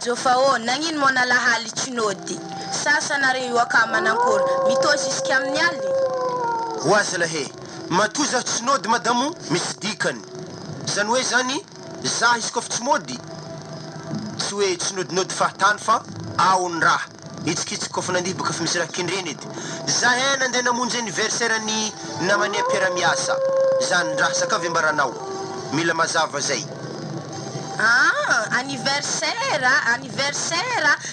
Jofao, nangin mo na lahali chinodi. Sasa na rin waka manangkor. Mito siskiam nyali. Wazala he. Matuza chinodi madamu misdikan. Zanwe zani, za iskof chmodi. Sue chinodi fahtan fa, aun ra. Itskits kofa nandi buka fmisira kinrenid. Zahena ndena munje anniversaire ni namane peramiasa. Zan ra sakavy mbaranao. Mila mazava zay. Anniversaire.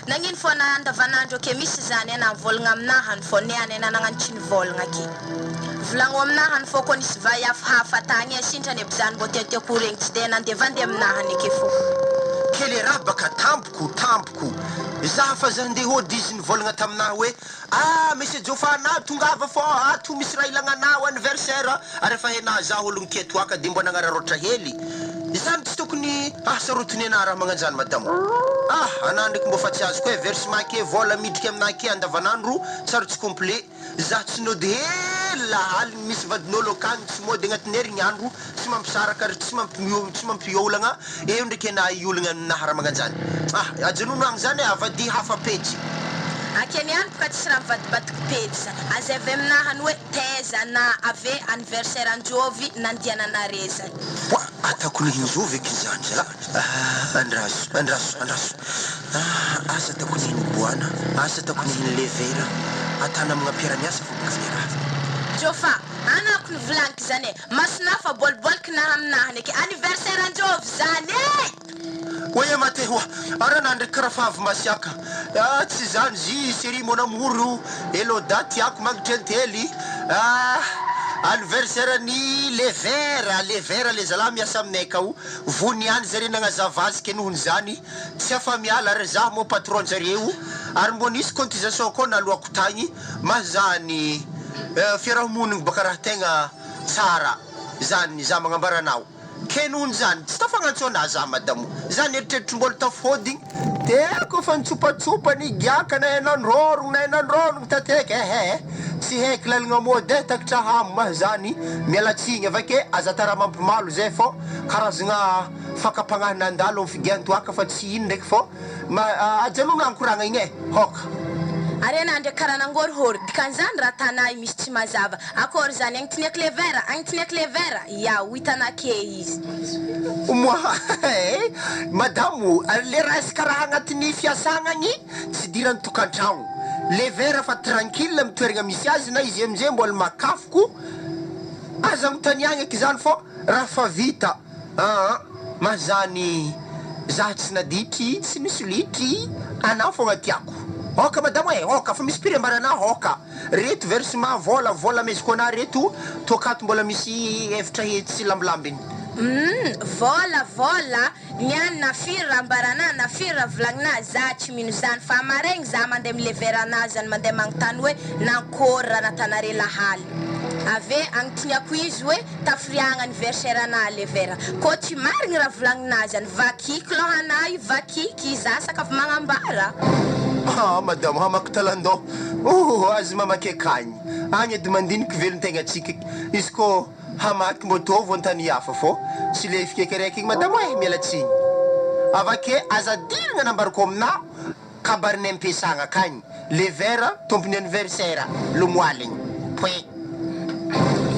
Nangin fo na andavanandro ke misy zany na volagna aminahan fo niany na nangantsiny volagna ke. Volagno aminahan fo ko nisy hafa tagny sintrany bizany mbo teo koregny tsy de nandevande aminahan ke fo. Kele raha baka tampoko. Zaha fa zande hody izy nivolagna taminaha hoe monsieur Jofana tongava fo ato misy raha ilagnanao anniversaire ary efa hena zaho ologno ketoaka de mbo nagnararotra hely. Zany tsy tokony sarotiny ana raha magnanjany madamo. Anah ndraiky mbo fa tsy azo koa versement ke vola midriky aminah ke andavanandro sarotsy complet. Zaho tsy nody hela haly misy vadin'olo akany tsy mody agnatin'ny herignandro tsy mampisaraka ary tsy mampiolagna eo ndraiky ana iolagna aminaha raha magnanjany. Ajanona agny zany avady hafa pejy. Akeny any boka tsisy raha mivadibadiky pejy. Azy avy aminahan hoe teza na ave anniversaire anjovy nandiananare zany. Ataoko ny hinjovy eky zany za. Andraso. Asa ataoko ny hiniboana. Asa ataoko ny hinilevera. Atana amina piaramiasa fo boka finy raha. Jofa, anako ny volagniko zany masinafa boliboliko na aminahan eky anniversaire anjovy zany Oye mate hoa, arana ndraiky karaha fa avy masiaka. Tsy zany zy série mon amour elo daty ako magnitra antely. Anniversaire ni levera le zala miasa aminay akao. Voniany zare nagnazava azy ke nohony zany. Tsy afa miala ary zaho mo patron zareo. Ary mbo nisy cotisation koa nalohako tagny. Mazany fiarahamonigny baka raha tegna tsara. Zany za magnambaranao. Ke nohony zany tsy tafagnantso anazy za madamo. Zany eritreritry mbolo tafodigny. Teko fa nitsopatsopa ny giaka na enandrorogno tateky tsy heky lalagna mode takatra hamo mah zany mialatsigny avake aza tara mampimalo zay fo karazagna fakapagnahy nandalo amin'ny figiantoaka fa tsy ino ndraiky fo ajanona ankoragna igny hoka. Arena ndraiky karaha nangorihori dikan'izany raha tanay misy tsy mazava akory zany agnitinyak levera ya hitana ke izy madamo le raha izy karaha agnatin'ny fiasagna agny tsy dirany tokantragno levera fa tranquille mitoeragna misy azy na izy amizay mbola makafoko aza mitaniagna eky zany fo raha fa vita mazany zaho tsy naditry tsy nisy litry anao fogna tiako. Hoka madamo hoka fa misy pirambarana hoka reto versement vola meziko ana reto tokato mbola misy efitra hety sy lambolambiny. Vola niany na firy rambarana na firy ravolagnina za tsy mino zany fa maregny za mandeha milevera anazy zany mandeha magnotany hoe nankory raha natanare lahaly ave agnotiniako izy hoe tafiriagna anniversaire ana levera ko tsy marigny raha volagninazy zany vakiky lohanahy vakiky za sakafo magnambara. Madamo hamako talandao azy mamaky akagny agny edy mandiniky velontegna atsika izy ko hamaky moto vo antany hafa fo tsy le fikekeraiky igny madamo mialatsigny avake azadiragna nambarako aminao kabariny ampiasagna akagny levera tompony anniversaire lomoaligny poe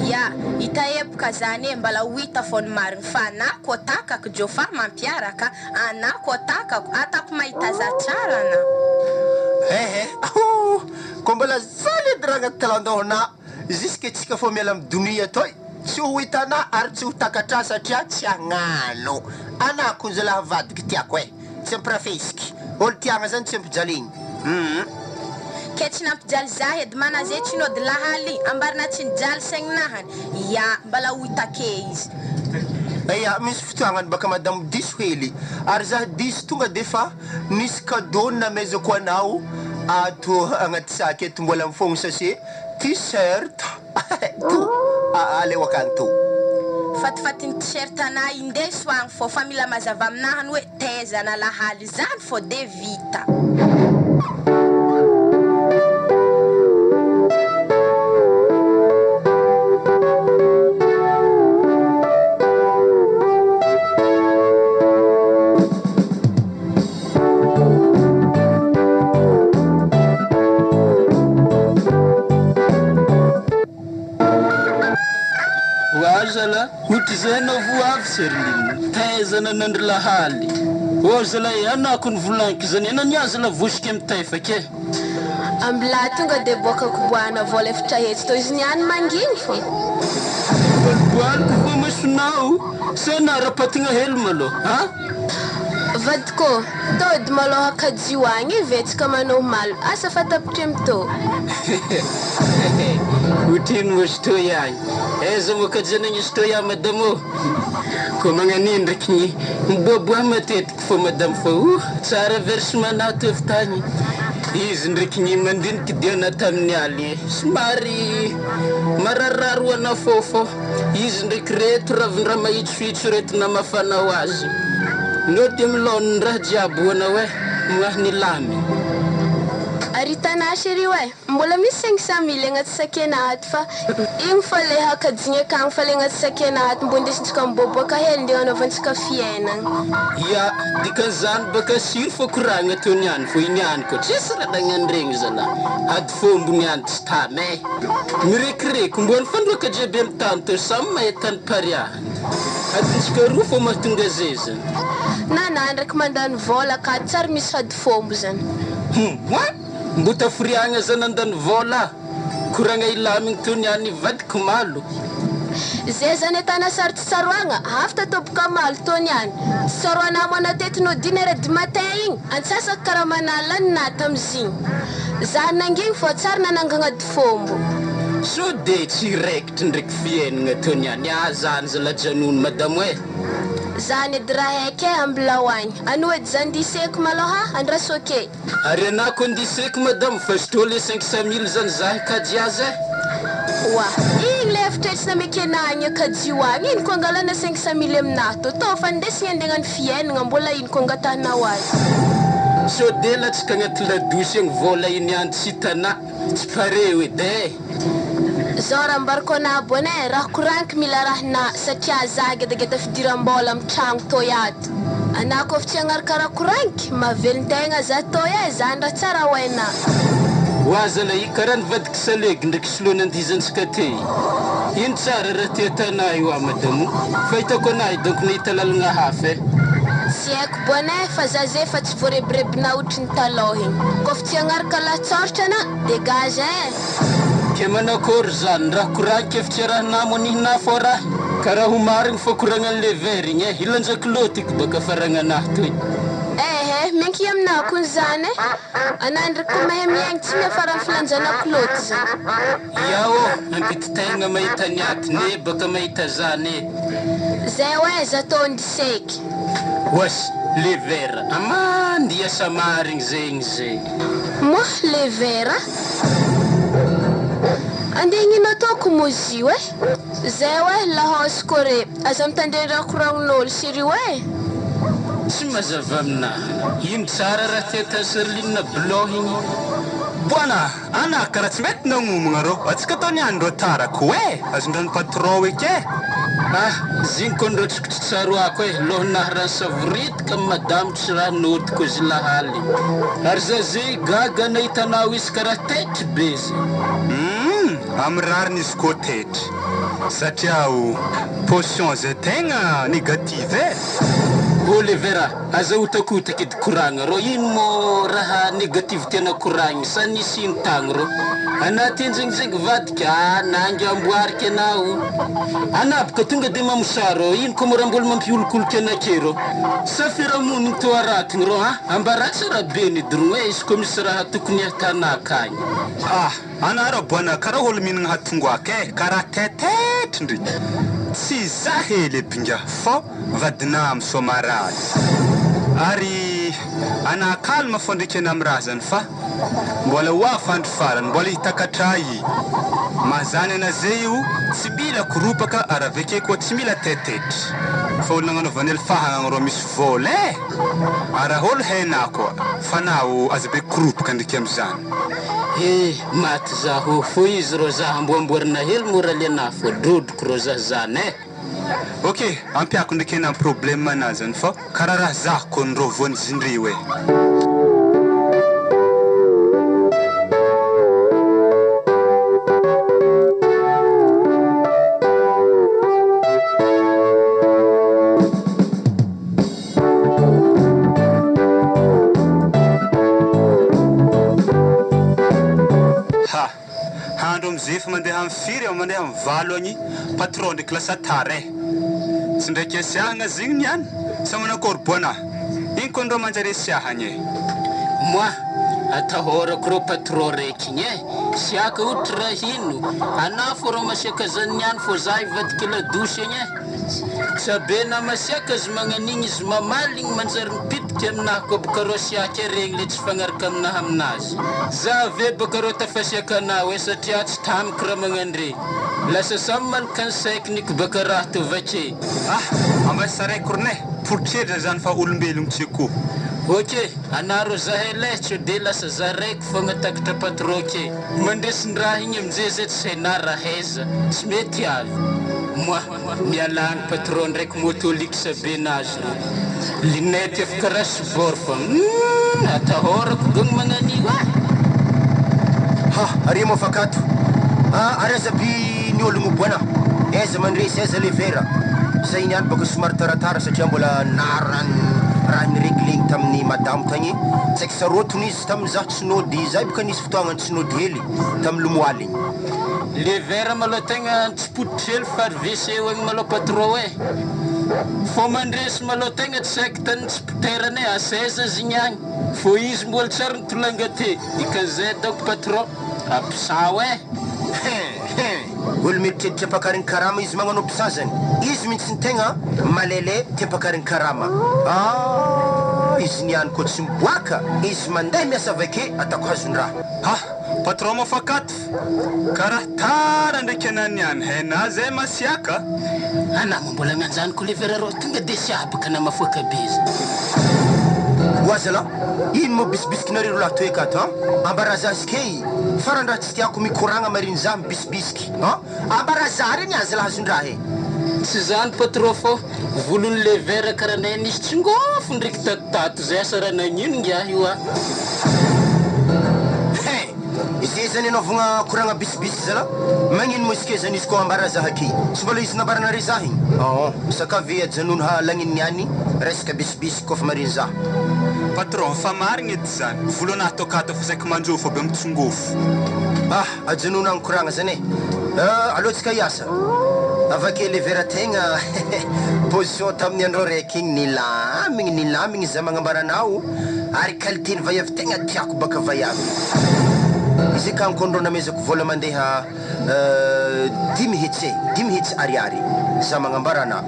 ya ita epoka zany mbala ho hita fo ny marigny fa anah ko takako Jofa mampiaraka anah ko takako atako mahita za tsara na ko mbola zany edy raha agnaty talandohona juske tsika fo miala amy donia toy tsy ho hitanah ary tsy ho takatra satria tsy agnano anah ko zalaha vadiky tiako tsy ampirafesiky olo tiagna zany tsy ampijaligny ke tsy nampijaly za edy mana zay tsy nody lahaly ambarina tsy nijaly saignanahany ya mbala ho hita ke izy misy fotoagnany baka madamo diso hely ary zaho diso tonga defa nisy cadeau namezako anao ato agnaty saky eto mbola mifogno sachet t-shirt to aleo akany to fatifatiny t-shirt anah indeso agny fo fa mila mazava aminahany hoe teza na lahaly zany fo de vita. zala utizena vuav serlin taizana nandla hali o zala yana kun vulanki zanena nyazala vushkem taifake ambla tonga de boka kubwana vola eftra hetsy to izy niany manginy fo boalko fo masunao sana rapatigna hely malo ha vadiko tody maloha kajio agny vetsika manao malo asa fatapitry amto utin mo sto yang ezo mo kajanany sto ya madamo ko magnani ndraiky ny miboaboa matetiky fo madamo fo tsara versement tefitany izy ndraiky ny mandiniky diana tamin'ny aly somary marararo ana fofo izy ndraiky reto ravindra mahitsohitso reto na mafana ho azy no dia milony raha jiaby hoana hoe moahny lamy aritana chéri we mbola misy 500 000 agnaty sakenaty fa igny fa le hakajigny akagny fa le agnaty sakenaty mbo indesintsika miboaboaka hely ndio anaovantsika fiainana ya dikan'izany baka siry fo koragna teo niany fo iniany ko tsisy raha nagnandregny zala ady fombo niany tsy tamy mirekireky mbo ny fandroaka jiaby amin'ny tany teo samy mahitany pariahany adintsika roa fo mahatonga zay zany na ndraiky mandany vola ka tsary misy hady fombo zany mbo tafiriagna zany andany vola koragna ilamigny teo niany vadiko malo zay zany atana sary tsy tsaroagna afta toboka malo to niany tsy tsaroana mana tetinao dinere du matin igny antsasaka karaha manala ny nata amizigny za nangigny fo tsary nanangagna dy fombo so de tsy raikitry ndraiky fiainagna teo niany zany zala janono madamo hoe zany edy raha haiky ambilahoagny ano edy zany diseko maloha andrasoke ary anako andiseko madamo fa stô le 500 000 zany zahy kajy azy wa igny le efitretsy namekenagny akajio agny iny ko angalana 500 000 aminahy to fa ndesigny andegnany fiainagna mbola iny ko angatanao azy so de latsika agnaty ladosy agny vola iny andro tsy hitana tsy pare hoe de zao raha mbariko anabo anay raha koraniko mila rahana satria za gedageda fidiram-bola amy tragno to ato ana kofa tsy agnarikaraha koraniko mahavelon-tegna za to zany raha tsara hoaina hoazala i karaha nivadiky salegy ndraiky solony andizantsika te ino tsara raha te atanay io madamo fa hitako anay donc nahita lalagna hafa tsy haiko bonay fa za zay fa tsy voarebirebina otriny taloha igny kofa tsy agnaraka latsoratra na dégage ke manakory zany raha koraniko efitsy raha namonihina fo raha karaha ho marigny fo koragnan'le ver igny ilanjako lotiky baka faragnanahy toy menky aminahy kon zany ana ndraiky mahay miaigny tsy miafara amin'ny filanjanako loty zany yao ampity tegna mahita niaty ne baka mahita zany zay hoe za to ndiseky was le vera amandiasa marigny zegny zay mo le vera andegnino toko mozi we zay hoe lahosy kore aza mitandrendra koragnon'olo siri we tsy mazava aminahy ino tsara raha tiata serlinina bloh igny bwana ana karaha tsy mety nagnomagna rô atsika tao niandro atarako hoe azondrany patron eke zigny ko ndratriko tsy tsaroako lohanahy raha savoritika amy madamo tsy raha notiko izy lahaly ary za zay gaga nahitanao izy karaha tetry be zay amy rariny izy ko tetry satria potion zay tegna négative le vera aza otakotaky edy koragna ro ino mo raha négative tiana koragny sa nisy ino tagny ro anaty enjegny zegny vadika nangy amboariky anao anabaka tonga de mamosary ro ino ko morambola mampiolokoloky anake ro sa fiarahamoniny to aratiny ro ambaratsy raha be nidrogno hoe izy ko misy raha tokony atanaka agny anara bwana karaha olo mihinagna hatongoaka karaha tetetry ndry tsy za hely epinga fo vadina amy somarady ary ana kalma fo ndraiky ana amy raha zany fa mbola hoa fandro farany mbola hitakatray mazany ana zay io tsy mila koropaka ary aveke koa tsy mila tetetry fa olo nagnanaovany elfahagna ro misy vola ary olo haina koa fa nao aza be koropaka ndraiky amizany maty zaho fo izy ro zaho amboamboarina hely mora liana fo drodroko ro zaho zany ok ampiako ndraiky ena problème ana zany fa karaha raha zaho ko nro voany zindry hoe handro am'zay fa mandeha amin'ny firy mandeha amin'ny valo agny patron ndraiky lasa tare tsy ndraiky asiahagna zigny niany sa manakory bona iny koa ndreo manjary asiahagny moi atahorako rô patron raiky igny siaka ohatra raha ino ana fô rô masiaka zany niany fô za ivadika la dosy igny sabe na masiaka azy magnan'igny izy mamaligny manjary mipitika aminahy koa boka rô siaka regny le tsy fagnaraka aminahy aminazy za ave boka rô tafasiaka anah hoe satria tsy tamiko raha magnandre lasa samy malaka ny saikiniky baka raha to vake ambasaraiko rene portredra zany fa olombelogno tsy koa ok ana rô za helaicho de lasa za raiky fogna takatra patron ke mandresiny raha igny amizay zay tsy haina raha haiza tsy mety avy moi mialagny patron ndraiky motolika sabe nazy linety afaka raha sibor fa atahorako dogny magnanio Ari mo fakato ary azaby ny ologno boana aiza mandresy aiza le vera zay niany baka somary taratara satria mbola raha nireglegny tamin'ny madamo tagny tsy aiky sarotony izy tamin'izah tsy nody zay boka nisy fotoagna tsy nody hely tamin'ny lomoaly le vera malo tegna tsy pototry hely fa WC hoegny malo patron fô mandresy malo tegna tsy aiky tany tsy poterany asaiza zigny agny fô izy mbola tsara nitolanga te ikan'izay donc patron apisao olo mieritreritra pakariny karama izy magnano pisa zany izy mihitsy ny tegna malele tia pakariny karama izy niany koa tsy miboaka izy mandeha miasa avake atako hazon-draha patron mafakato karaha tara ndraiky anah niany haina zay masiaka anamo mbola mianjany ko le vera rô tonga de siabaka na mafoaka beza oazala ino mo bisibisikinareo laha toe akato ambarazazy key farany raha tsy tiako mikoragna mariny za mibisibisiky ambaraza reny azy la hazon-draha tsy zany patron fô volon'le vera karaha nay nisy tsy ngofo ndraiky tatotato zay asaranagnino ngiah io izay zany anaovagna koragna bisibisiky zala magnino mo isike zany izy koa ambaraza haky tsy mbola izy nambaranare za igny sakave ajanono halagniny niany resaka bisibisiky koa fa mariny za patron fa marigny edy zany volonah tokato fa saiky manjofo aby amitsongofo ajanono agny koragna zany alohatsika iasa avake le vera tegna position tamin'ny andro raiky igny nilamigny za magnambaranao ary qualité ny vaiavy tegna tiako baka vaiavy izy ka ankondro namezako vola mandeha 10 hetsy ariary za magnambarana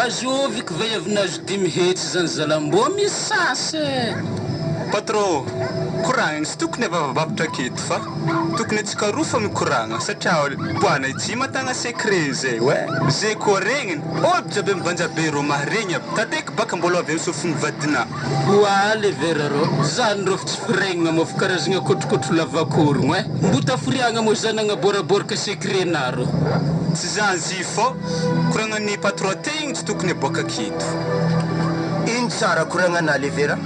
azoviko vaiavinazy 10 hetsy zany zala mbô misasy patron koragna sy tokony avavabatra aketo fa tokony atsika roa fa mikoragna satria boana itsy matagna secret zay zay koa regniny olo jiaby mibanjabe rô maharegny aby tateky baka mbola avy amsofony vadina oa le vera rô zany rô fa tsy firegnina mo fa karazagna kotrokotro lavakorogno mbo taforiagna mo zany agnaboraboraka secretna rô tsy zany zy fô koragnan'ny patron te igny tsy tokony aboaka aketo iny tsara koragnana le vera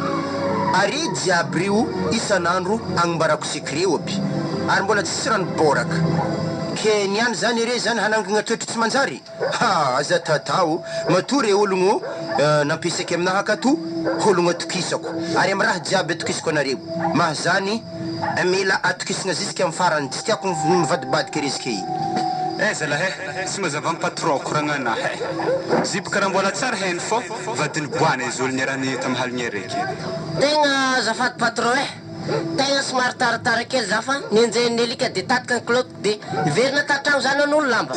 ary jiaby rio isan'andro agnambarako secret aby ary mbola tsisy ranoboraka ke niany zany ere zany hanangana toetry tsy manjary aza tatao matory ologno nampisaky aminahy akato ologno atokisako ary amy raha jiaby atokisako anareo maha zany mila atokisagna zisika amy farany tsy tiako mivadibadika rizike zalahe sy mazava amy patron koragnana zipoka raha mbola tsara hainy fô vadiny boana izy olo niarany tamy haligny araiky tegna zafady patron tegna somary taratara kely za fa nienjehny nelika de tatika ny clote de verina tatragno zany an'olo lamba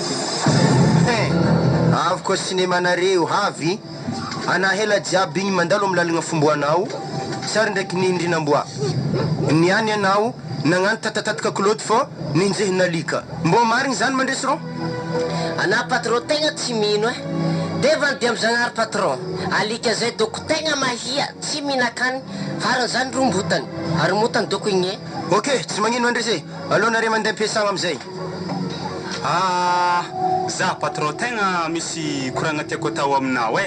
avy koa sinemanareo havy ana hela jiaby igny mandalo amy lalagna fomboanao tsary ndraiky niindrinamboa niany anao nagnano tatatatka clote fô ninjehy nalika mbô marigny zany mandresy rô ana patron tegna tsy mino de vandy amy zagnary patron alika zay doko tegna mahia tsy minakany farany zany rombotany ary motany doko igny ok tsy magnino andresy aloha nare mandeha ampiasagna amizay za patron tegna misy koragna tiako atao aminao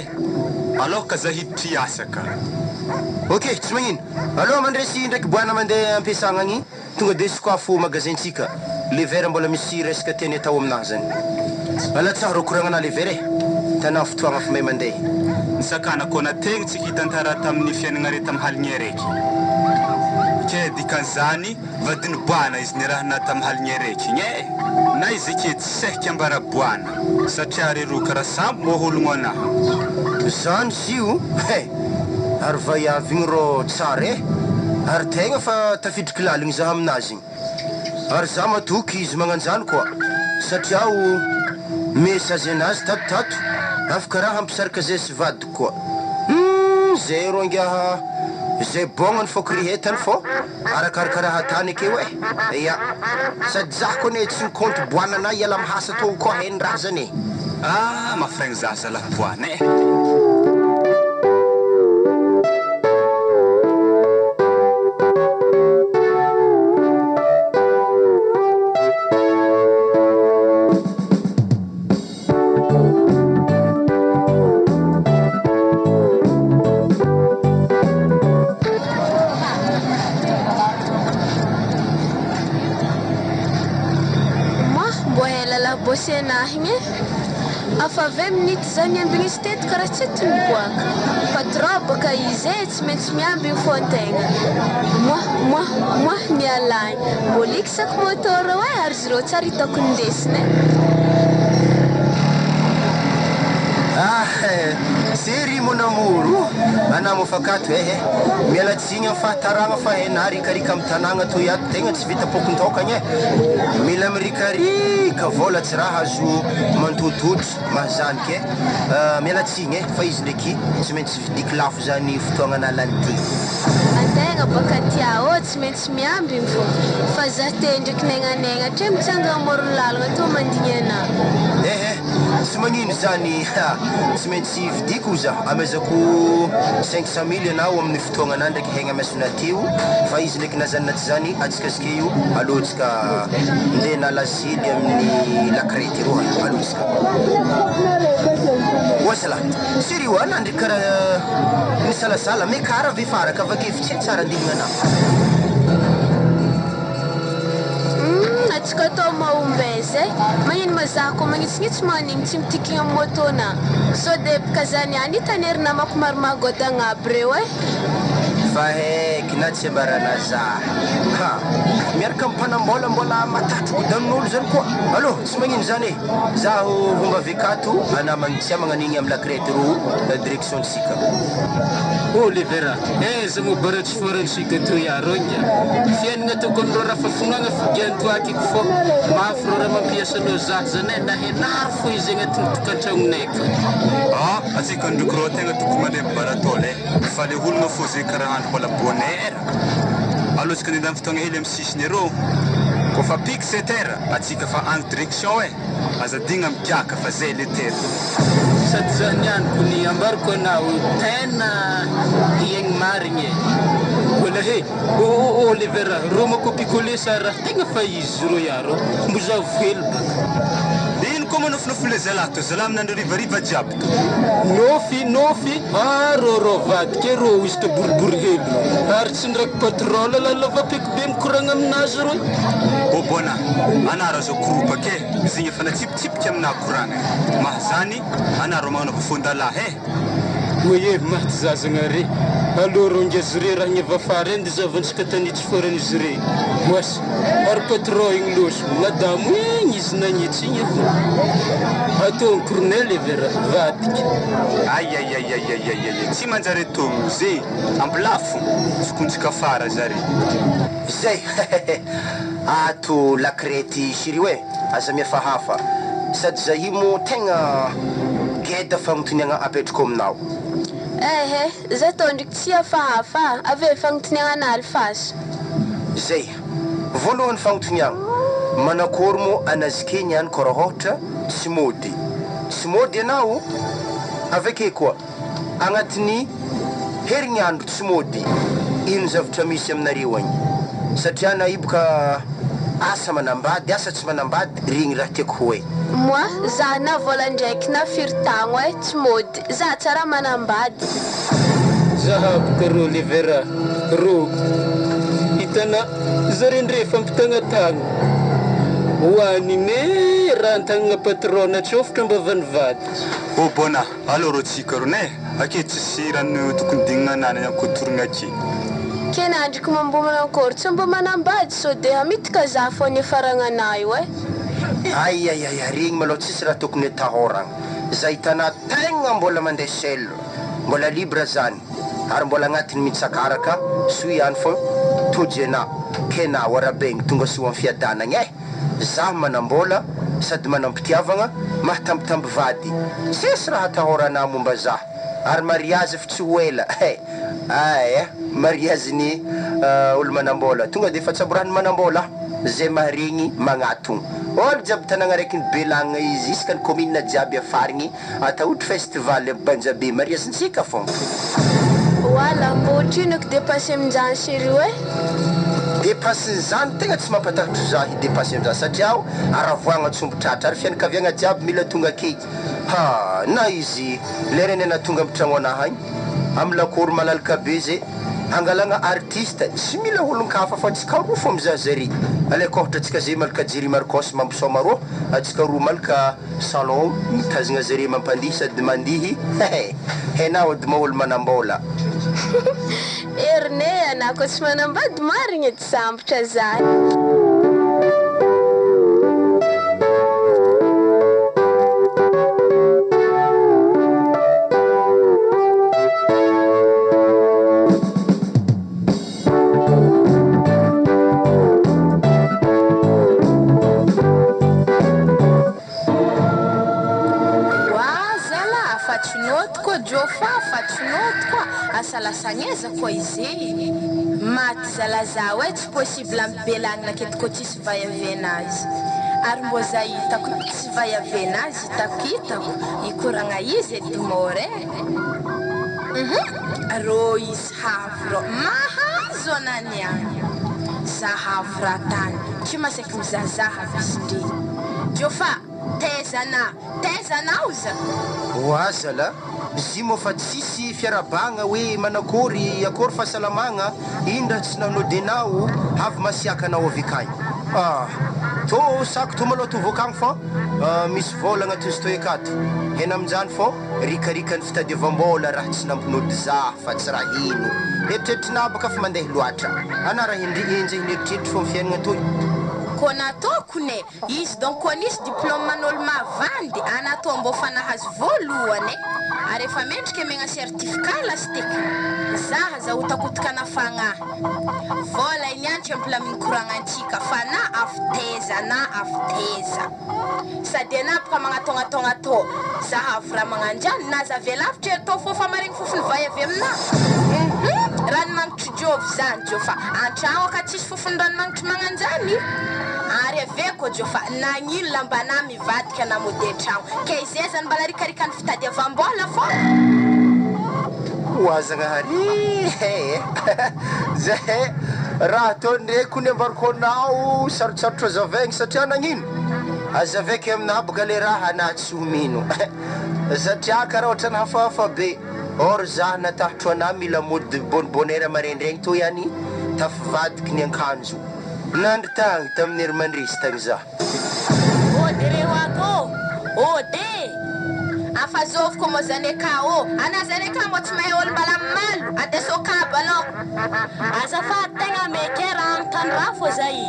aloha ka za hiditry asaka ok tsy magnino aloha mandresy ndraiky boana mandeha ampiasagna agny tonga de sokafo magasintsika le vera mbola misy resaka tiany atao aminahy zany alatsah rô koragnana le vera tanao fotoagna fa may mandeha nisakana kona tegna tsy hitantara tamin'ny fiaignana re tamy haligny araiky ke dikanzany vadiny boana izy ny raha natamy haligny reky igny e na izy ke tsy sehika ambara boana satria rero karaha sambo mohologno anahy zany zio ary vaiavy igny rô tsara e ary tegna fa tafidriky laligny zaho aminazy igny ary za matoky izy magnanjany koa satria o mesazy anazy tatotato afaka raha hampisarika zay sy vadiko koa zay ro angiaha zay bognany fô krihetany fô arakaraka raha tany akeo e ia sady zah koa ne tsy mikonty boanana iala mihasa tao koa hainy raha zany e mafragny zah zalahy boana e Bosenahigny afa ve minity zany ambiny izy teto karaha tsy tomboaka patron baka izy e tsy maintsy miamby fo antegna moi mialagny mbolikisako motoro e ary zireo tsara hitako ndesiny sery mon amour ana mofakato mialatsigny amin'ny fahataragna fa hainary ikarika amin'ny tanàgna toy ato tegna tsy vita pokon-tokagny e mila mirikarika vola tsy raha azo mantototry mahazaniky mialatsigny fa izy ndraiky tsy maintsy vidiky lafo zany fotoagna analany ty antegna baka tia tsy maintsy miamby fo fa zah te ndraiky negnanegna tre mitsanga amoron lalagna to mandigny anahy tsy magnino zany tsy maintsy vidiko za amezako 500,000 ianao amin'ny fotoagna anah ndraiky haigna masona teo fa izy ndraiky nazaninaty zany atsikazika io alohatsika ndeha nalasily amin'ny lakrety roa alohatsika wasala sérieux ana ndraiky karaha misalasala mekara ve faraka avake fitsia tsara andignina anah atsika atao maombeza magnino mazahako magnitsinitsy manigny tsy mitikigna amin'ny motona so de baka zany any itanery namako maromagody agnaby reo fa heky na tsy ambarana zah miaraka mpanambola mbola matatry godanin'olo zany koa allo tsy magnino zany e zaho homba vekato ana magnitsia magnanigny amin'ny lakrety roa direction tsika Olivera eza mobaratsy forantsika toy aronga fiainana tokony ro raha fafonagna figianto akiko fô mafy ro raha mampiasanao zah zany na henary fo izy agnatin'ny tokantragnonay ka atsika ndriky ro tegna tokony mandeha mibaratôle fa le olona fô zay karaha andro mbola bonheur alotsika nendamy fotoagna hely amin'ny sisiny rô kofa pique 7 heures atsika fa en direction azadigna migiaka fa zay le tety sady zany aniko ny ambariko anao tena iegny marigny wala Olivera ro makopikole sara tegna fa izy ro yaro mbo zaho velo baka ino koa manofinofo le zalahy to zalahy aminandro rivariva jiaby to nofy rô vadike ro izy ka boribory helo ary tsy ndraiky patrol lalavapeko be mikoragna aminazy ro bona anara zao koropake zigny efa natsipitsipika amina koragna mahazany anaro magnanao fondalahy oye maty zazagna re aloro ngezire raha ny avafara ende zavantsika tanitsy foran'izy re moasy ary patron igny loso madamo igny izy nagnitsy igny atao cornel evera vadika tsy manjary togno ze ambilafo sokontsika fara zare zay ato lakrety sirio aza miafahafa sady zahimo tegna geda fagnotoniagna apetrako aminao za tao ndraiky tsy afahafa ave fagnotoniagna analy fasy zay voalohany fagnotoniagna manakory mo anazike niany koa raha ohatra tsy mody anao avake koa agnatin'ny herignandro tsy mody ino zavatra misy aminareo agny satria na iboka asa manambady asa tsy manambady regny raha tiako hoe moi za na vola ndraiky na firitagno tsy mody za tsara manambady zahabaka ro Olivera ro hitana zare ndre fampitagna tagna hoanine raha antagnana patrona tsofitra mba vanivady bona aloro tsika rone ake tsy sirany tokony dignina anany ankotorigna aky Kenandriko mambomana akory tsy mba manambady so dia mitika za foana faragnanahy io ay regny malao tsisy raha tokony atahoragna zay hitanà tegna mbola mandeha sel mbola libre zany ary mbola agnatiny mitsakaraka soa ihany fô tojo anà kena oarabegny tonga soa amin'ny fiadanagna za manambola sady manampitiavagna mahatambitamby vady tsisy raha atahoranà momba za ary mariazy fa tsy ho ela mariazy ny olo manambola tonga dia efa tsaborany manambola zay maharegny magnatogno olo jiaby tanàgna raiky ny belagna izy isaka ny commune jiaby afarigny ataotry festival banjabe mariazintsika fogna wala mbo trinako dépassé amin'izany sério dépassen'izany tegna tsy mampatahotra za hidépassé amin'izany satria aravoagna tsombotratra ary fianakaviagna jiaby mila tonga akeky na izy lerany ana tonga amin'ny tragno anahy agny amin'ny lakory malalaka be zay hangalagna artiste tsy mila olon-kafa fa tsika roa fo mizaha zare alaiko ohatra atsika zay malaka jery marcos mampisoma roa atsika roa malaka salon mitazagna zare mampandihy sady mandihy hainao ody maholo manambola erne anako tsy manambady marigny edy sambotra zany Salasanyeza koa izy maty zalaza hoe tsy possible ambelagna aketo koa tsisy vaiavena azy ary mbo za hitako tsy vaiavena azy hitako ikoragna izy edy more ro izy havro mahazo anany agny zahavo raha tany tsy masaky mizazaha izy ndre jofa tezanao za oazala izy moa fa tsisy fiarabagna hoe manakory akory fahasalamagna indra tsy nanodenao avy masiaka anao avy akagny tô sako tô malao tovokagny fa misy vola agnatin'izy tô akato hena amin'izany fô rikarikany fitadiavam-bola raha tsy nampinody za fa tsy raha ino eritreritry nabaka fa mandeha loatra ana raha enjehiny eritreritry fô mifiainagna toy ko nataokone izy donc ko nisy diplôme manolo mavandy anatao mbo fa nahazo voalohany ary efa mendrika megna certificat lasteky zaha za utakotikana fagnahy vola iniantry ampilaminy koragnantsika fa na afteza sady anapaka magnatongatonga to zahavy raha magnanjany na za velavitra atao fofa maregny fofony vai avy amina ranomagnitry jovy zany jofa antragno ka tsisy fofony ranomagnitry magnanjany ary aveko jofa nagnino lambana mivadika na mode tragno ke izay zany mbala rikarikany fitadiavam-bola fô oazagnahary zay raha tô ndraiky kony ambarikoanao sarotsarotra azavaigny satria nagnino azavaiky aminabaka le raha na tsy homino satria karaha ohatra ny hafahafa be or za natahotro anah mila mody bonbonera marendraigny to ihany tafivadiky ny ankanjo nandry tagny tamin'ny hery mandresy tagny za dereo ako de afazoviko mo zany akao ana zany akao mo tsy mahay olo mbala malo adesokabo alô azafady tegna meke raha antany raha fô zay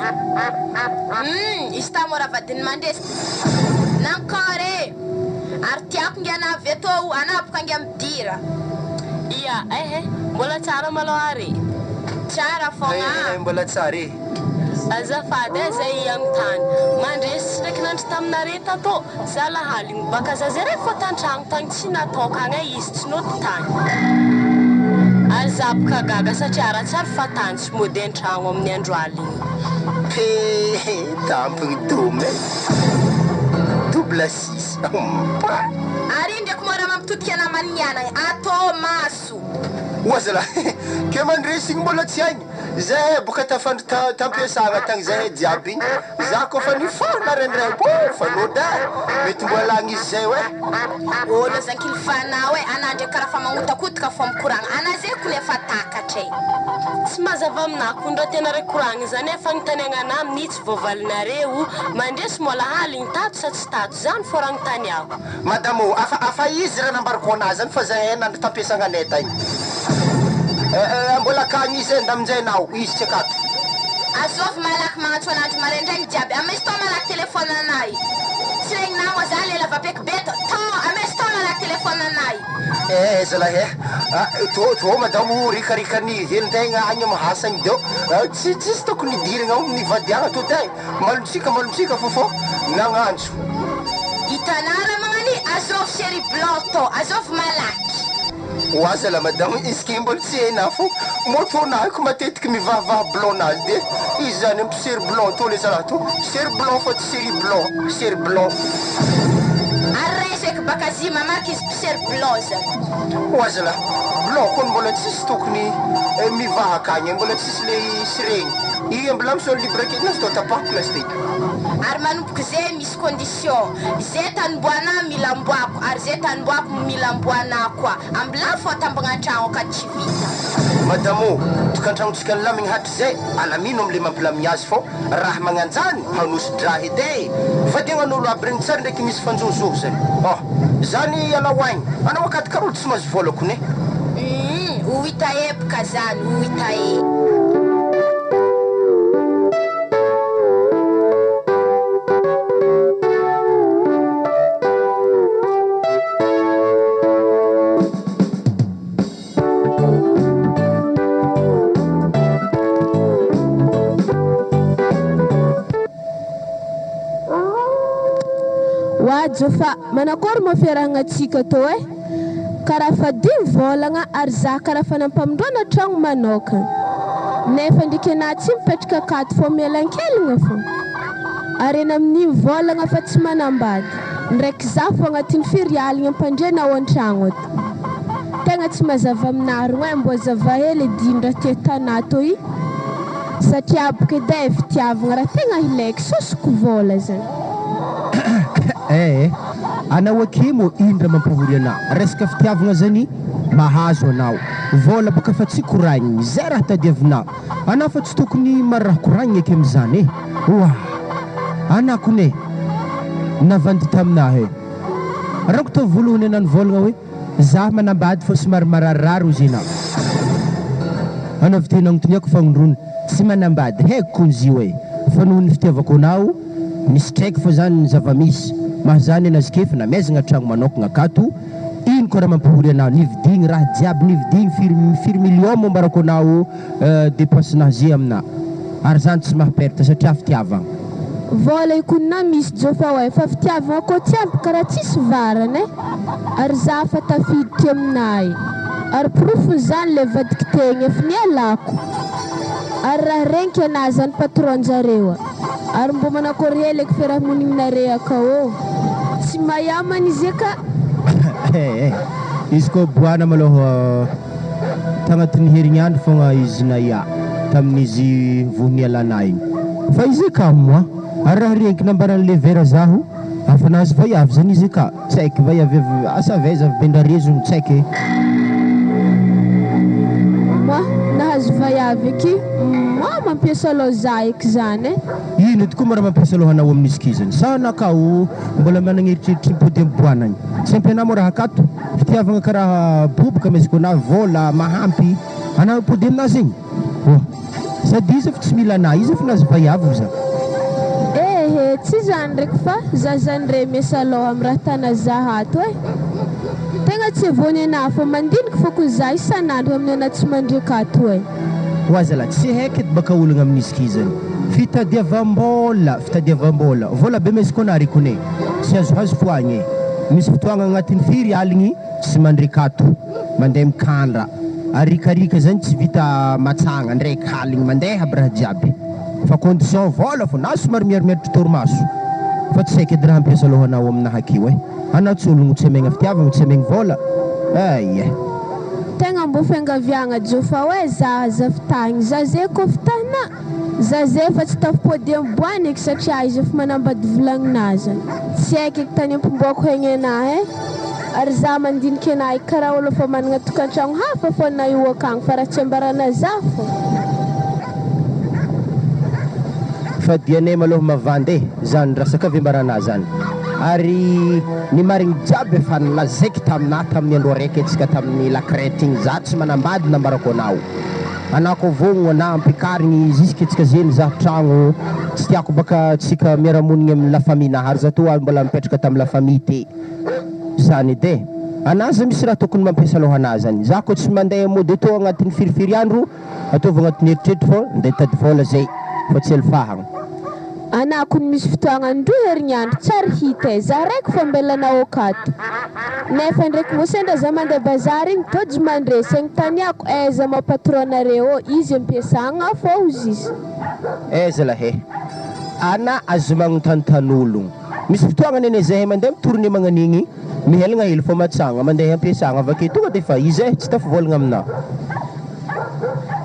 izy tamora vadiny mandresy nankore ary tiako ngy ana avy atao anapaka ngy amidira iya mbola tsara malo ary tsara fogna mbola tsara azafady zay amin'ny tany mandresy ndraiky nandry taminareta to zalahaligny baka za zay rehefa tantragno tagny tsy nataoka agny izy tsy nody tany azabaka gaga satria raha tsary fatany tsy mody an-tragno amin'ny andro aligny tampigny dome double 6 ary ndraiky mora mampitotika namanianagny atao maso oazala ke mandresigny mbola tsy aigny zay boka tafandry tampiasagna tagny zay jiaby za koa fa niforona rendraiky fa nody mety mbola agny izy zay hoe olo zankilifana hoe ana ndraiky karaha fa magnotakotika fô mikoragna ana zay ko nefa takatra tsy mazava aminako ndra tena raiky koragny zany efa nitaniagna amin'ny tsy voavalinareo mandresy mola haligny tato sa tsy tato zany fô raha nitaniako madamo afa izy raha nambariko anazy zany fa zay nandry tampiasagna anay tagny mbola kany izy enda amin'izay izy tsy akato azovy malaky magnatso anandro maraindraigny jiaby amesy tao malaky telefôny anay tsy regninao moa zany lela vapeky beto amesy tao malaky telefôny anay zalahy to madamo rikarikany velontegna agny mahasagny deo tsisy tokony idiragna ao nivadiagna to tegna malontsika fofo nagnantso hitanara magnany azovy série blanc to azovy malaky oazala madamo izy ke mbola tsy hainao fo motonahiko matetiky mivavaha blonnazy de izy zany ampy série blanc to le zalahy to série blanc fa ty série blanc arrezeky baka zy mamaky izy pisery blanc zany oazala blanc koa mbola tsisy tokony mivahaka agny mbola tsisy le siregny i mbola misolo libraketna fotao tapako lasty ary manomboky zay misy condition zay tanomboana mila amboako ary zay tanomboako mila amboana koa ambila fo tambagna antragno akaty tsy vita madamo tokantragnotsika nilamigny hatry zay alamino amle mampilamigny azy fô raha magnanjany hanosy-draha edy fa de manolo aby regny tsara ndraiky misy fanjozoho zany zany alahoagny anao akaty karolo tsy mahazo vola kone ho hita epaka zany ho hita e Jofa manakory mo fiarahagna atsika to karaha fadiny volagna ary za karaha fanampamindrona tragno manokana nefa ndriky ana tsy mipetraka akato fô mielankelagna fô ary ena amin'igny volagna fa tsy manambady ndraiky za fô agnatin'ny firy aligna ampandrenao an-tragno ato tegna tsy mazava aminarigna mbo zava hely edindra ty tanà to i satria abaka edy e fitiavagna raha tegna ilaiko sosoko vola zany anao akimo indra mampahory ana resaka fitiavagna zany mahazo anao vola boka fa tsy koragniny zay raha tadiavinao anao fa tsy tokony maraha koragniny eky am'izany oa anakone navandy taminahy rako to voalohany anany volagna hoe za manambady fô somary mararirary ozy anao anao vitenao toniako fagnondrony tsy manambady haiko konzy fa noho ny fitiavako anao misy traiky fô zany zava-misy mahazany anazy fa namezagna tragno manokagna akato ino koa raha mampahory anao nividigny raha jiaby nividigny firy million mombarako anao dépensinazy amina ary zany tsy mahaperta satria fitiavagna vola ikonina misy jofa fa fitiavagna koa tsy ampy karaha tsisy varany ary za fa tafiditry aminay ary profony zany le vadiky tegna efa nialako ary raha renky ana zany patron-jareo ary mbo manakory hely eky fiarahamoninare akao tsy mayamana izy aka izy koa boana maloha tagnatin'ny herignandro fogna izy naya tamin'izy vohonialana igny fa izy ka moi ary raha renky nambaran'le vera zaho afanazy va iavy zany izy ka tsy haiko va iavy asa vaiza bendrarezony tsy haiko moi nahazo vaiavy eky moi mampiasa loza eky zany ino tokoa mara mampiasa lohanao amin'izy ky zany sa nakao mbola managneritreritry mpody amboanagny sempre anao mo raha akato fitiavagna karaha boboka meziko ana vola mahampy anao mpody aminazy igny sady izy fa tsy mila ana izy fa nazy vaiavy za tsy zany ndraiky fa za zany re miasa loha amin'ny raha tana zahato tegna tsy vony ana fa mandiniky fôko za isanandro amin'ny ana tsy mandry akato oazala tsy haiko edy baka olagna amin'izy ky zany fitadiavam-bola vola be mesy kona rikone tsy azohazo foagny misy fotoagna agnatin'ny firy aligny tsy mandry akato mandeha mikandra arikarika zany tsy vita matsagna ndraiky haligny mandeha aby raha jiaby fa condition vola fô na somary miarimaritry torimaso fa tsy haiko edy raha ampiasa lohanao aminaha akio anao tsy ologno tsy amegna fitiavagna tsy amegna vola tegna mbo fiangaviagna jofa za zavitagny za zay koa fitana za zay fa tsy tafipody amboany eky satria izy efa manambady volagninazy tsy haiko eky tany ampomboako haigny ana ary za mandiniky ana karaha olo fa managna tokantragno hafa fô na io akagny fa raha tsy ambarana za fô fa dianay maloha mavandy zany rasaka avy ambarana zany ary ny marigny jiaby efa nilazaiky taminah tamin'ny andro araiky atsika tamin'ny lakrety igny za tsy manambady nambarako anao anako avogno ana ampikarigny jusque atsika zeny za tragno tsy tiako baka tsika miaramonigny amin'ny lafamina ary za to mbola mipetraka tamin'ny lafamille te zany edy anazy misy raha tokony mampiasa alohanah zany za ko tsy mandeha mody to agnatin'ny firifiry andro ataova agnatin'ny eritreritry fô ndeha tady vola zay fa tsy elfahagna anako ny misy fotoagnany 2 herignandro tsary hita za raiky fa ambelanao akato nefa ndraiky mosendra za mandeha bazary igny tojo mandresy agny taniako aiza mapatronareo izy ampiasagna fô ozisy aiza lahe ana azo magnontanotan'ologno misy fotoagnany ane zahay mandeha mitourné magnan'igny mihelagna hely fô matsagna mandeha ampiasagna avake tonga defa izy tsy tafivolagna aminah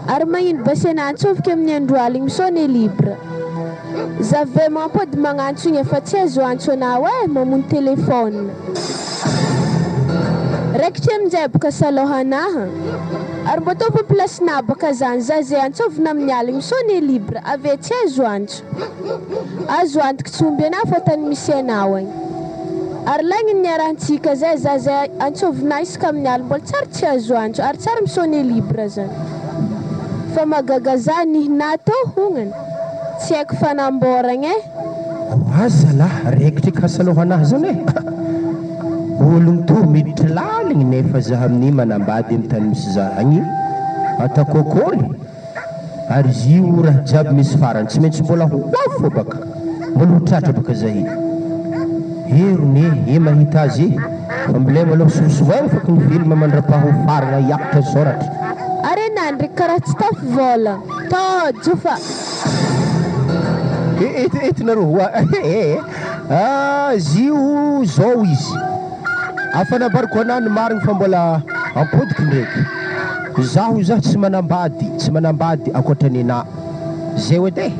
ary magnino basena antsovika amin'ny andro aligny misone libre za vraiment pôdy magnantso igny efa tsy azo antso anao mamono telefôna raikitry aminjay boka salohanaha ary mbo ataova placenah baka zany za zay antsovina amin'ny aligny misone libre ave tsy azo antoky tsomby anah fa tany misy anao agny ary lagniny niarantsika zay za zay antsovina isaka amin'ny aligny mbola tsary tsy azo antso ary tsary misone libre zany fa magaga za nihinah tô hognany tsy haiko fanamboragna azala raikitry kasalohanaha zany ologno to miditra laligny nefa zaha amin'ny manambady amin'ny tany misy za agny atako akory ary zio raha jiaby misy farany tsy maintsy mbola ho lafo fô baka mbola ho tratra baka zahy herony mahita azy fa mbolema aloha sosovaigny fako ny film mandra-paho faragna hiakatra soratra ary nandry karaha tsy tafy vola tojo fa etinareo zio zao izy afanabariko anah ny marigny fa mbola ampodiky ndraiky zaho tsy manambady akoatrany anah zay hoe de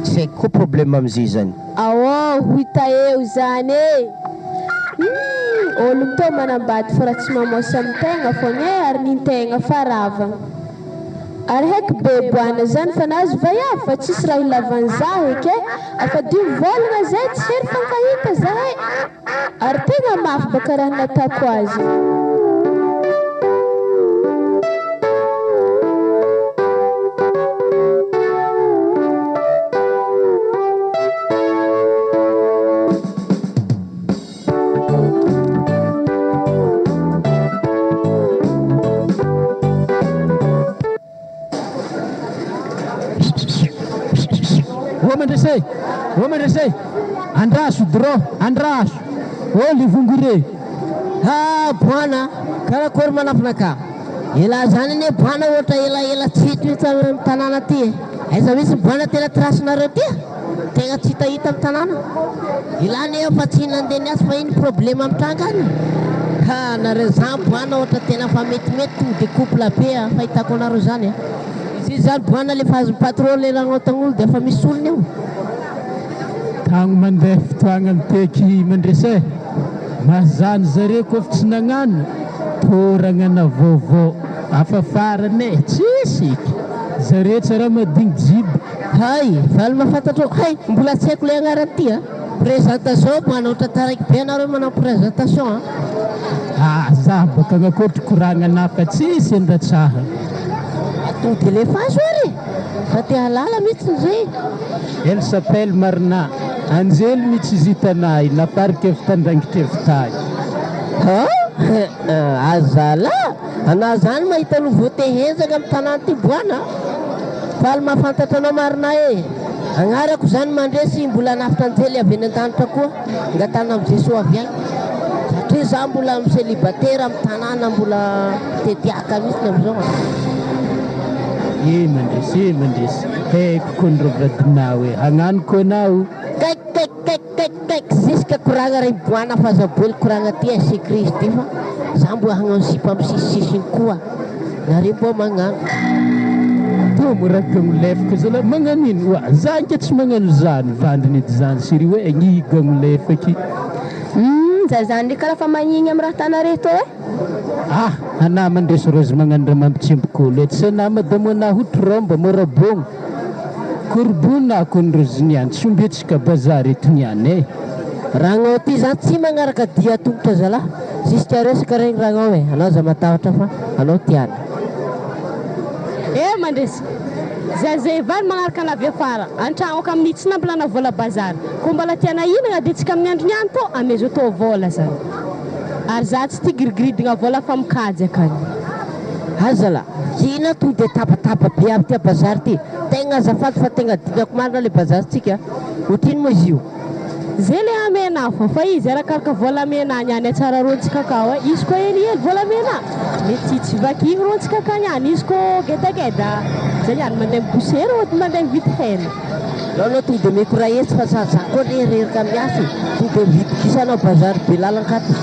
tsy haiko koa problème amizay zany ho hita eo zany ologno to manambady fa raha tsy mamosa amintegna fogna ary nintegna farava ary haiky beboana zany fa nazo vaiavy fa tsisy raha ilavan'ny zaho eky afa 2 volagna zay tsy hery fankahita zahay ary tegna mafy baka raha natako azy Wamandresey andraso dro andraso livongure bwana karakory manafinaka ela zany ane bwana ohatra ela tsy hita amin'ny tanàna ty aiza misy bwana tena trasinareo ty tegna tsy hitahita amin'ny tanàna ilany efa tsy nandeha niasa fa iny problème amin'ny trangany nareo zany bwana ohatra tena fa metimety de couple be fahitako anareo zany izy zany bwana le fa azo patron le ragnotagn'olo de fa misy olony eo tagno mandeha fotoagnany teky mandresay mazany zare kofa tsy nagnano toragnana vaovao afafarane tsisiky zare tsara madigny jiby hay valy mafantatro hay mbola tsy haiko le agnarany ty présentation bwana ohatra taraiky be anareo manao présentation za baka gnakotry koragnana fa tsisy andratsaha tonga de lefa azo ary fa te halala mihitsy zay elle s'appelle Marna anjely mihitsy izy hitanay naparika efa tandrangitra evitay azala anah zany mahita lo voatehezaka amin'ny tanàna ty boana faly mahafantatra anao Marna agnarako zany mandresy mbola nafitra anjely avy eny an-danitra koa ngatana amizay soa avy agny satria za mbola célibataire amin'ny tanàna mbola tediaka mihitsy amizao mandresy haiko kondro vadinao hagnanoko anao kaiky ziska koragna ray boana fa zaboly koragna ty se Kristy fa za mbo hagnano sipa amin'ny sisisisiny koa nare mbo magnano to moragagno lefaka zala magnanino za nka tsy magnano zany vandiny edy zany siry hoe agnigagno lefaky za zany ndraiky karaha fa magnigny amin'ny raha tanare to anah mandresy rozy magnano raha mampitsimbokolo etsy anah madamo anah ho tromba morabogno korbona kony rozy niany tsy ombetsika bazary eto niany ragnao ty zany tsy magnaraka dia tongotra zalahy juska resaka regny ragnao e anao za matahotra fa anao tiana mandresy zay vany magnaraka anavy afara antragno ka amin'ny tsy nampilana vola bazary ko mbala tiana hinagna dia tsika amin'ny andro niany to amezo atao vola zany ary za tsy tia girigridina vola fa mikajy akany azala ina to dia tapatapa be aby tia bazary ty tegna azafady fa tegna dinako marina le bazary tsika otrino moa izy io zay le amena fa izy arakaraka vola amena niany tsara rontsika kao izy koa helihely vola amena mety tsy vakigny rontsika ka niany izy koa gedageda zay niany mandeha mibosera ohaty mandeha mividy hena anao to dia mikoraetsy fa za koa le reraka miasy to dia mividikisanao bazary be lalankaty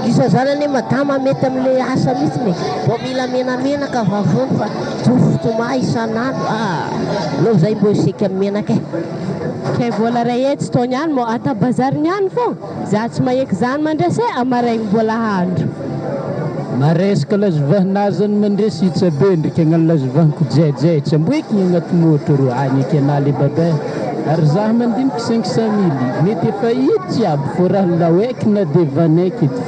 gisa zany ane madama mety amile asa mihitsy bo mila menamena ka vavony fa tsofotoma isanandro lo zay mbo isika amin'ny menaka kay vola ray etsy tao niany mo ata bazary niany fô za tsy maheky zany mandresy amaraigny mbola handro maresaka lazovahanazy mandresy itsabe ndriky agnano lazovahako jejay tsy amboeky agnaty moto ro agniky ana le babay ary zaho mandiniky 500 000 mety efa hity aby fô raha laoeky na devanaiky ity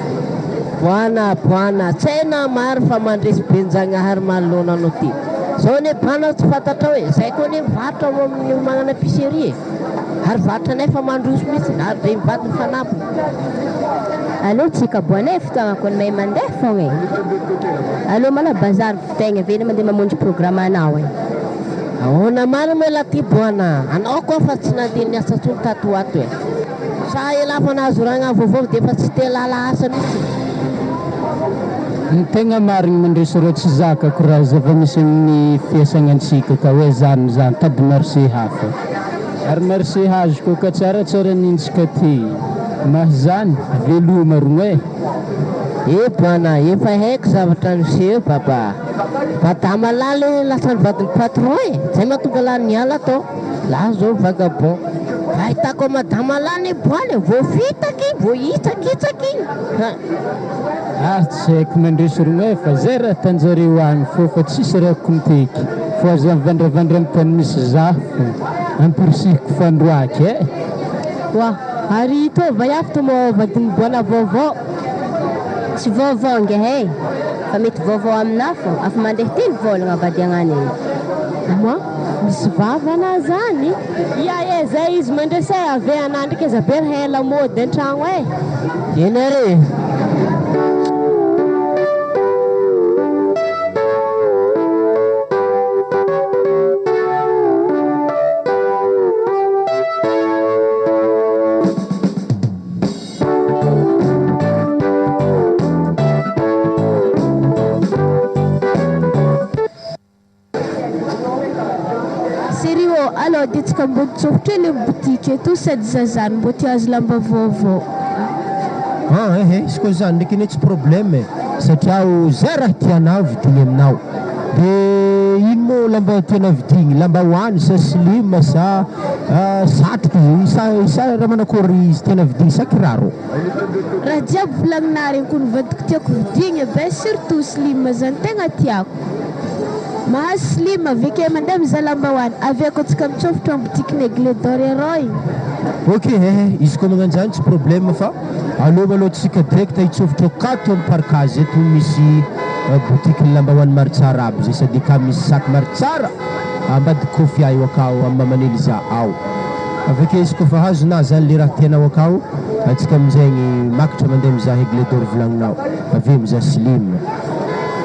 boana tsaina maro fa mandresy benjagnahary manoloana anao ty zao ne bana tsy fantatra hoe zay koa ne mivatra amin'ny magnana piserie ary vatra nefa mandroso mihitsy ary be mivady ny fanampy allo tsika boana fotoagna koa mahay mandeha fogna allo mala bazary vitegna vena mandeha mamonjy programme anao ahoana maro mela ty boana anao koa fa tsy nandeha niasa tsony tato ato sa elafa nahazo ragna vaovao dia efa tsy te lala asa mihitsy ny tegna marigny mandresy reo tsy zakako raha zava misy amin'ny fiasanantsika ka hoe zany tady marché hafa ary marché hazoko ka tsaratsara nintsika ty mahazany veloma rogno boana efa haiko zavatra niseho baba badama laly lasa nivadiny patron zay mahatonga la niala atao la zao vagabond fahitako madama lany boany voafitaky vohitsakitsaky tsy haiko mandresy rogno fa zay raha tanjareo agny fô fa tsisy raha konteky fô aza mivandravandra amin'ny tany misy zaho fo ampirisihiko fandroaky wa ary to vaiafy mo vadiny boana vaovao tsy vaovao nge fa mety vaovao amina fo afa mandeha teny volagna vady agnany moi misy vavana zany ia zay izy mandresy ave anandriky zaber hela mody antragno enare dia tsika mbo tsofotra le boutique eto sady zazany mbo tia azo lamba vaovao izy koa zany ndraiky ane tsy problème satria zay raha tianao vidigny aminao dia ino moa lamba tianao vidigny lamba hoany sa slim sa satroky isa raha manakory izy tiana vidigny sa kiraro raha jiaby volagninary any ko nivadiko tiako vidigny be surtout slim zany tegna tiako mahazo slim aveke mandeha mizaha lambahoany aveko tsika mitsofotra amin'ny boutiqueny aigle d'or eroy ok izy koa magnano zany tsy problème fa alova aloha tsika direct hitsofotra akato amin'ny parkage eto misy boutique lambahoany maro tsara aby zay sady ka misy saky maro tsara ambady kofia io akao amin'ny mamanely za ao aveke izy koa fa hazona zany le raha tianao akao atsika amin'izagny makatra mandeha mizaha aigle d'or volagninao aveo mizaha slim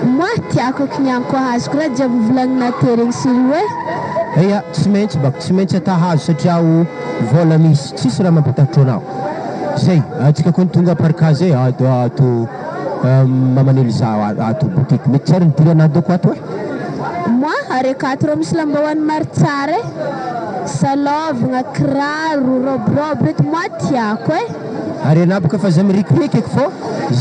moi tiako akinianko azoko raha jiaby volagninà teregny siry ia tsy maintsy bako tsy maintsy ata hazo satria vola misy tsisy raha mampatahotro anao zay atsika koa ny tonga parkage ato mamanely za ato boutique mety tsara nidiranao dako ato moi arekato reo misy lambahoany maro tsara salovagna kiraro roberobe reto moi tiako ary anao boka fa za mirikiriky eky fô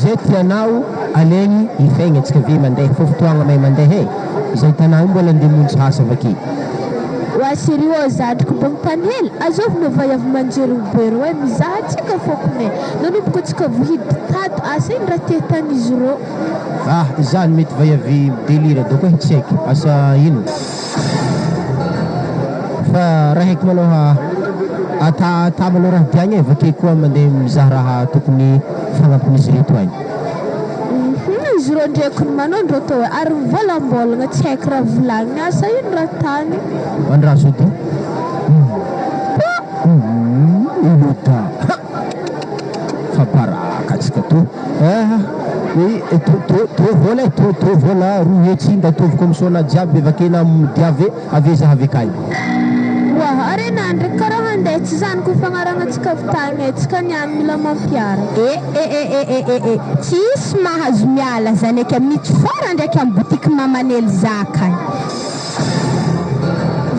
zay tianao alegny ifaigna antsika ve mandeha fô fotoagna mahay mandeha zay tanao io mbola andeha monjy hasa avake wa sérieux zadriko mbo mitanely azovina vaiavy manjery bero mizaha tsika fôkone nanomboka tsika vohidy tato asa iny raha tia tanizy reo zany mety vaiavy délire doko tsy haiky asa ino fa raha haiky maloha Tamanao raha diagny avake koa mandeha mizaha raha tokony fagnampin'izy reto any. Izy rô ndraiky manondro atao hoe ary volambolagna tsy haiko raha volagniny asa ino raha tany andraso edy ilota fa baraka atsika to to vola roa hetsinda atovy komisona jiaby avakena diave ave zaha avekany wa arena ndraiky karaha handeha tsy zany ko fagnaragnatsika avy tagny atsika niany mila mampiaraka tsisy mahazo miala zany eka mitsofara ndraiky amin'ny botiky mamanely zaka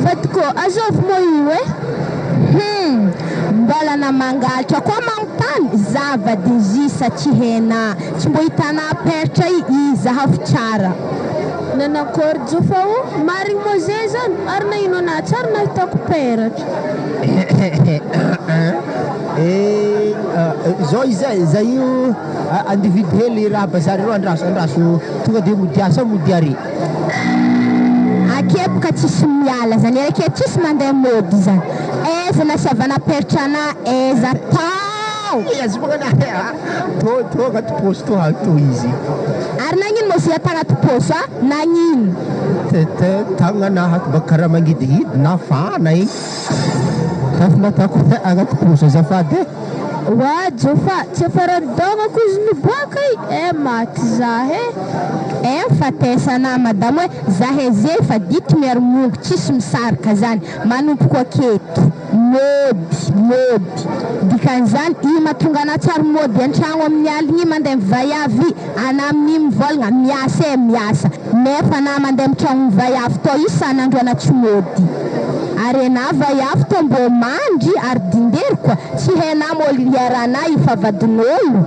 vadiko azovy mo io mbola namangalatra koa magnontany zava-dizisa tsy hena tsy mbo hitana peratra izahafy tsara nanakôry jofa o marigny mo zay zany ary na ino ana tsara nahitako peratra zao izay io andividy hely raha bazary ro andraso tonga de modiasa modiare akepoka tsisy miala zany ake tsisy mandeha mody zany eza nasiavana peratra ana eza tao azy magnana to agnaty posy to to izy ary nagnino moa zay tagnaty posy nagnino tagnana baka karaha mangidihidy na fana igny tafinatako agnaty posy azafady wa jofa tsy afaradogna ko izy niboaka maty zahe fatesana madamo hoe zaheze fa dito miary mongo tsisy misarika zany manompoko aketo mody dikan'izany i mahatonga anatsary mody an-tragno amin'ny aligny mandeha mivayavy ana amin'ny mivolagna miasa nefa na mandeha mitragno mivayavy to isan'andro anatsy mody ary na vayavy to mbo mandry ary dindery koa tsy hena moly iarana ifavadin'olo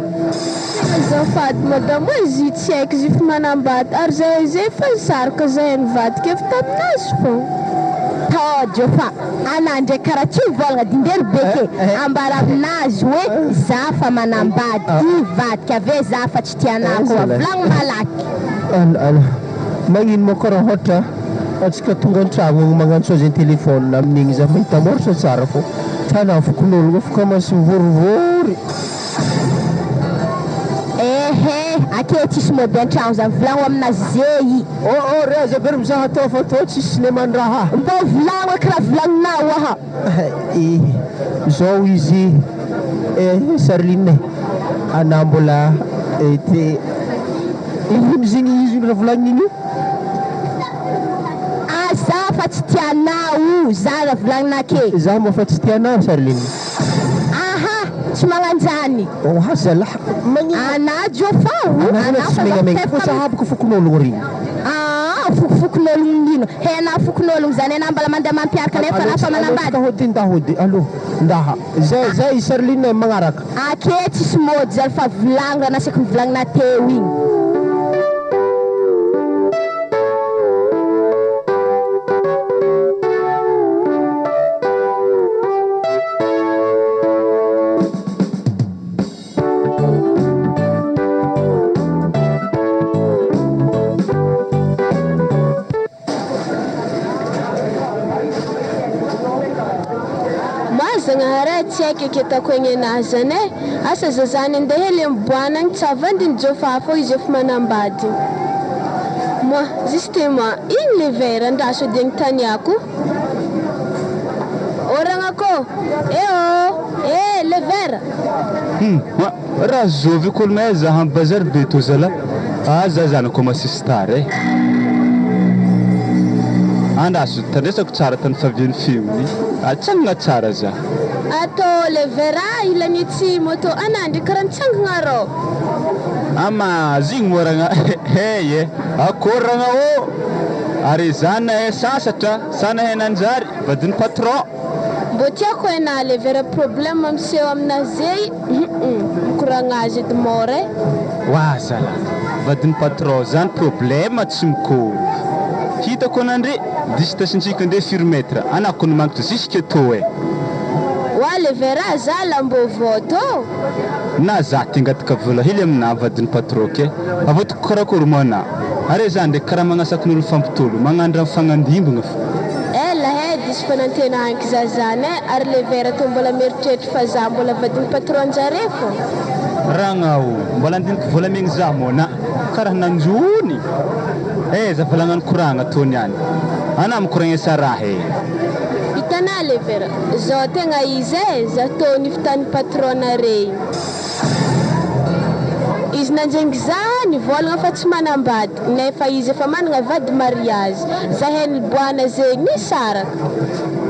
azafady madamo izy tsy haiko izy efa manambady ary zay fa sarika zahay nivadika efa taminazy fô jofa ana ndraiky karaha tsy mivolagna dindery beke ambara aminazy hoe za fa manambady ivadika ave za fa tsy tianako volagno malaky magnino mo karaha ohatra atsika tonga an-tragno magnantso azy telefôna amin'igny za mahita moratra tsara fô tana fokon'olo afaka masy mivorivory ake tsisy mody an-tragno zany volagno aminazy zey re aza bery mizaha atao fa to tsisy le mandraha mbo volagno eky raha volagninao aha zao izy Sarline ana mbola te ino zigny izy raha volagnin'igny za fa tsy tianao za raha volagninake za mo fa tsy tianao Sarline tsy magnanjany zalahy ana jofa fa sahabako fokon'ologno regny fokon'ologno nino hena fokon'ologno zany ana mbala mandeha mampiaraka nefa nafa manambady ndahody allo ndaha zay Sarline magnaraka ake tsisy mody zany fa volagno raha nasaky mivolagna teo igny tsy haiko aketako egny anazy zany asa zazany andeha hely miboanagny tsy avandiny jofa fô izy efa manambady moi justement ino le vera andraso edy agny taniako oragnako le vera raha zovy kolonay zaha amin'ny bazary be to zala za zany ko masistary andraso tandresako tsara tany faviany filmy atsanagna tsara za atao le vera ilanitsy moto anandry karaha nitsangagna rô ama zigny moragna akoragna ary zana sasatra sana henanjary vadiny patron mbo tiako ena le vera problème miseho aminazy zay mikoragna azy edy mora wa zala vadiny patron zany problème tsy mikôry hitako anandre distancetsika nde firmetre anako ny magnitra jusque to wa le vera zala mbo voto na za tingataka vola hely amina vadiny patron ke avotiko karakory mana are za ndraiky karaha magnasakin'olo fampitolo magnandra fagnandimbagna lahedy misy fanantenahany zazany ary le vera tô mbola mieritreritry fa za mbola vadiny patron-jare fô. Ragnao, mbola andiniky volamegny za mona karaha nanjony. Za valagnano koragna tony any. Ana mikoragna saraha Hitanà le vera, zao tegna izay za tô nifitany patron-are. Izy nanjengny za nivolagna fa tsy manambady nefa izy efa managna vady mariage za heny boana zegny nisaraka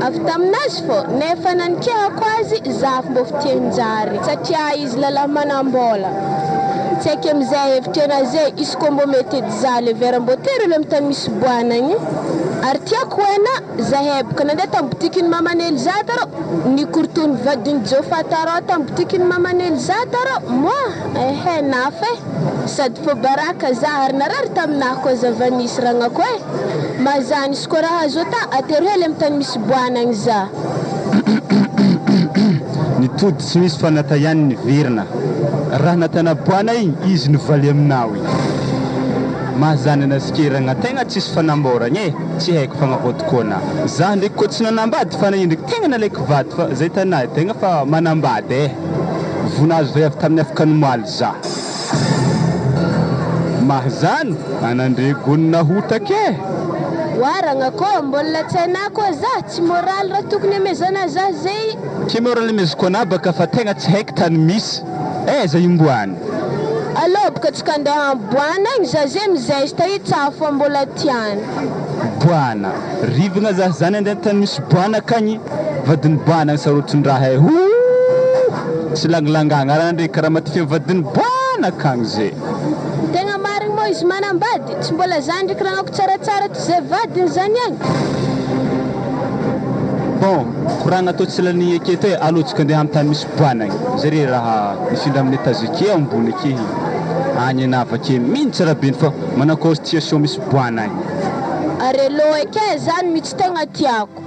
avy taminazy fô nefa nanikehako azy za mbo fitianjary satria izy lalahy manambola tsy aiky amizay hevitry anazy izy koa mbo mety edy za le vera mbo tery le mitany misy boana igny ary tiako hoena za hebaka nandeha tamy botikiny mamanely za tarô nikorotony vadiny jofa tarô tamy botikiny mamanely za tarô moi nafa sady fô baraka za ary narary taminahy koa zava-nisy ragnako mazany izy koa raha azo ta atery hely amitany misy boanagny za nitody tsy misy fanata ihany niverina raha natana boana igny izy nivaly aminao mazany anasikeragna tegna tsisy fanamboragna tsy haiko fagnavotokona za ndraiky koa tsy nanambady fa naino ndraiky tegna nalaiky vady fa zay tanahy tegna fa manambady vonazo vay avy tamin'ny afaka nomaly za mahazany anandre gonina hotake waragna koa mbola tsaina koa za tsy moraly raha tokony amezana za zay tsy moraly amezako ana baka fa tegna tsy haiko tany misy za imboany alô baka tsy kandeha boana igny za zay mizesta itsafo mbola tiany boana rivagna za zany andeha tany misy boana akagny vadiny boana sarotondraha tsy langlangagna raha ndraiky karaha matify vadiny boana akagny zay tegna marigny moa izy manambady tsy mbola zany ndraiky ragnako tsaratsara to zay vadiny zany agny bon koragna atao tsy lany aketo alotsika andeha amin'ny tany misy boana igny zare raha mifindra amin'ny étage ake ambony ake agny anavake mintsy rabeny fa manakôry situation misy boana igny ary elo ake zany mitsy tegna tiako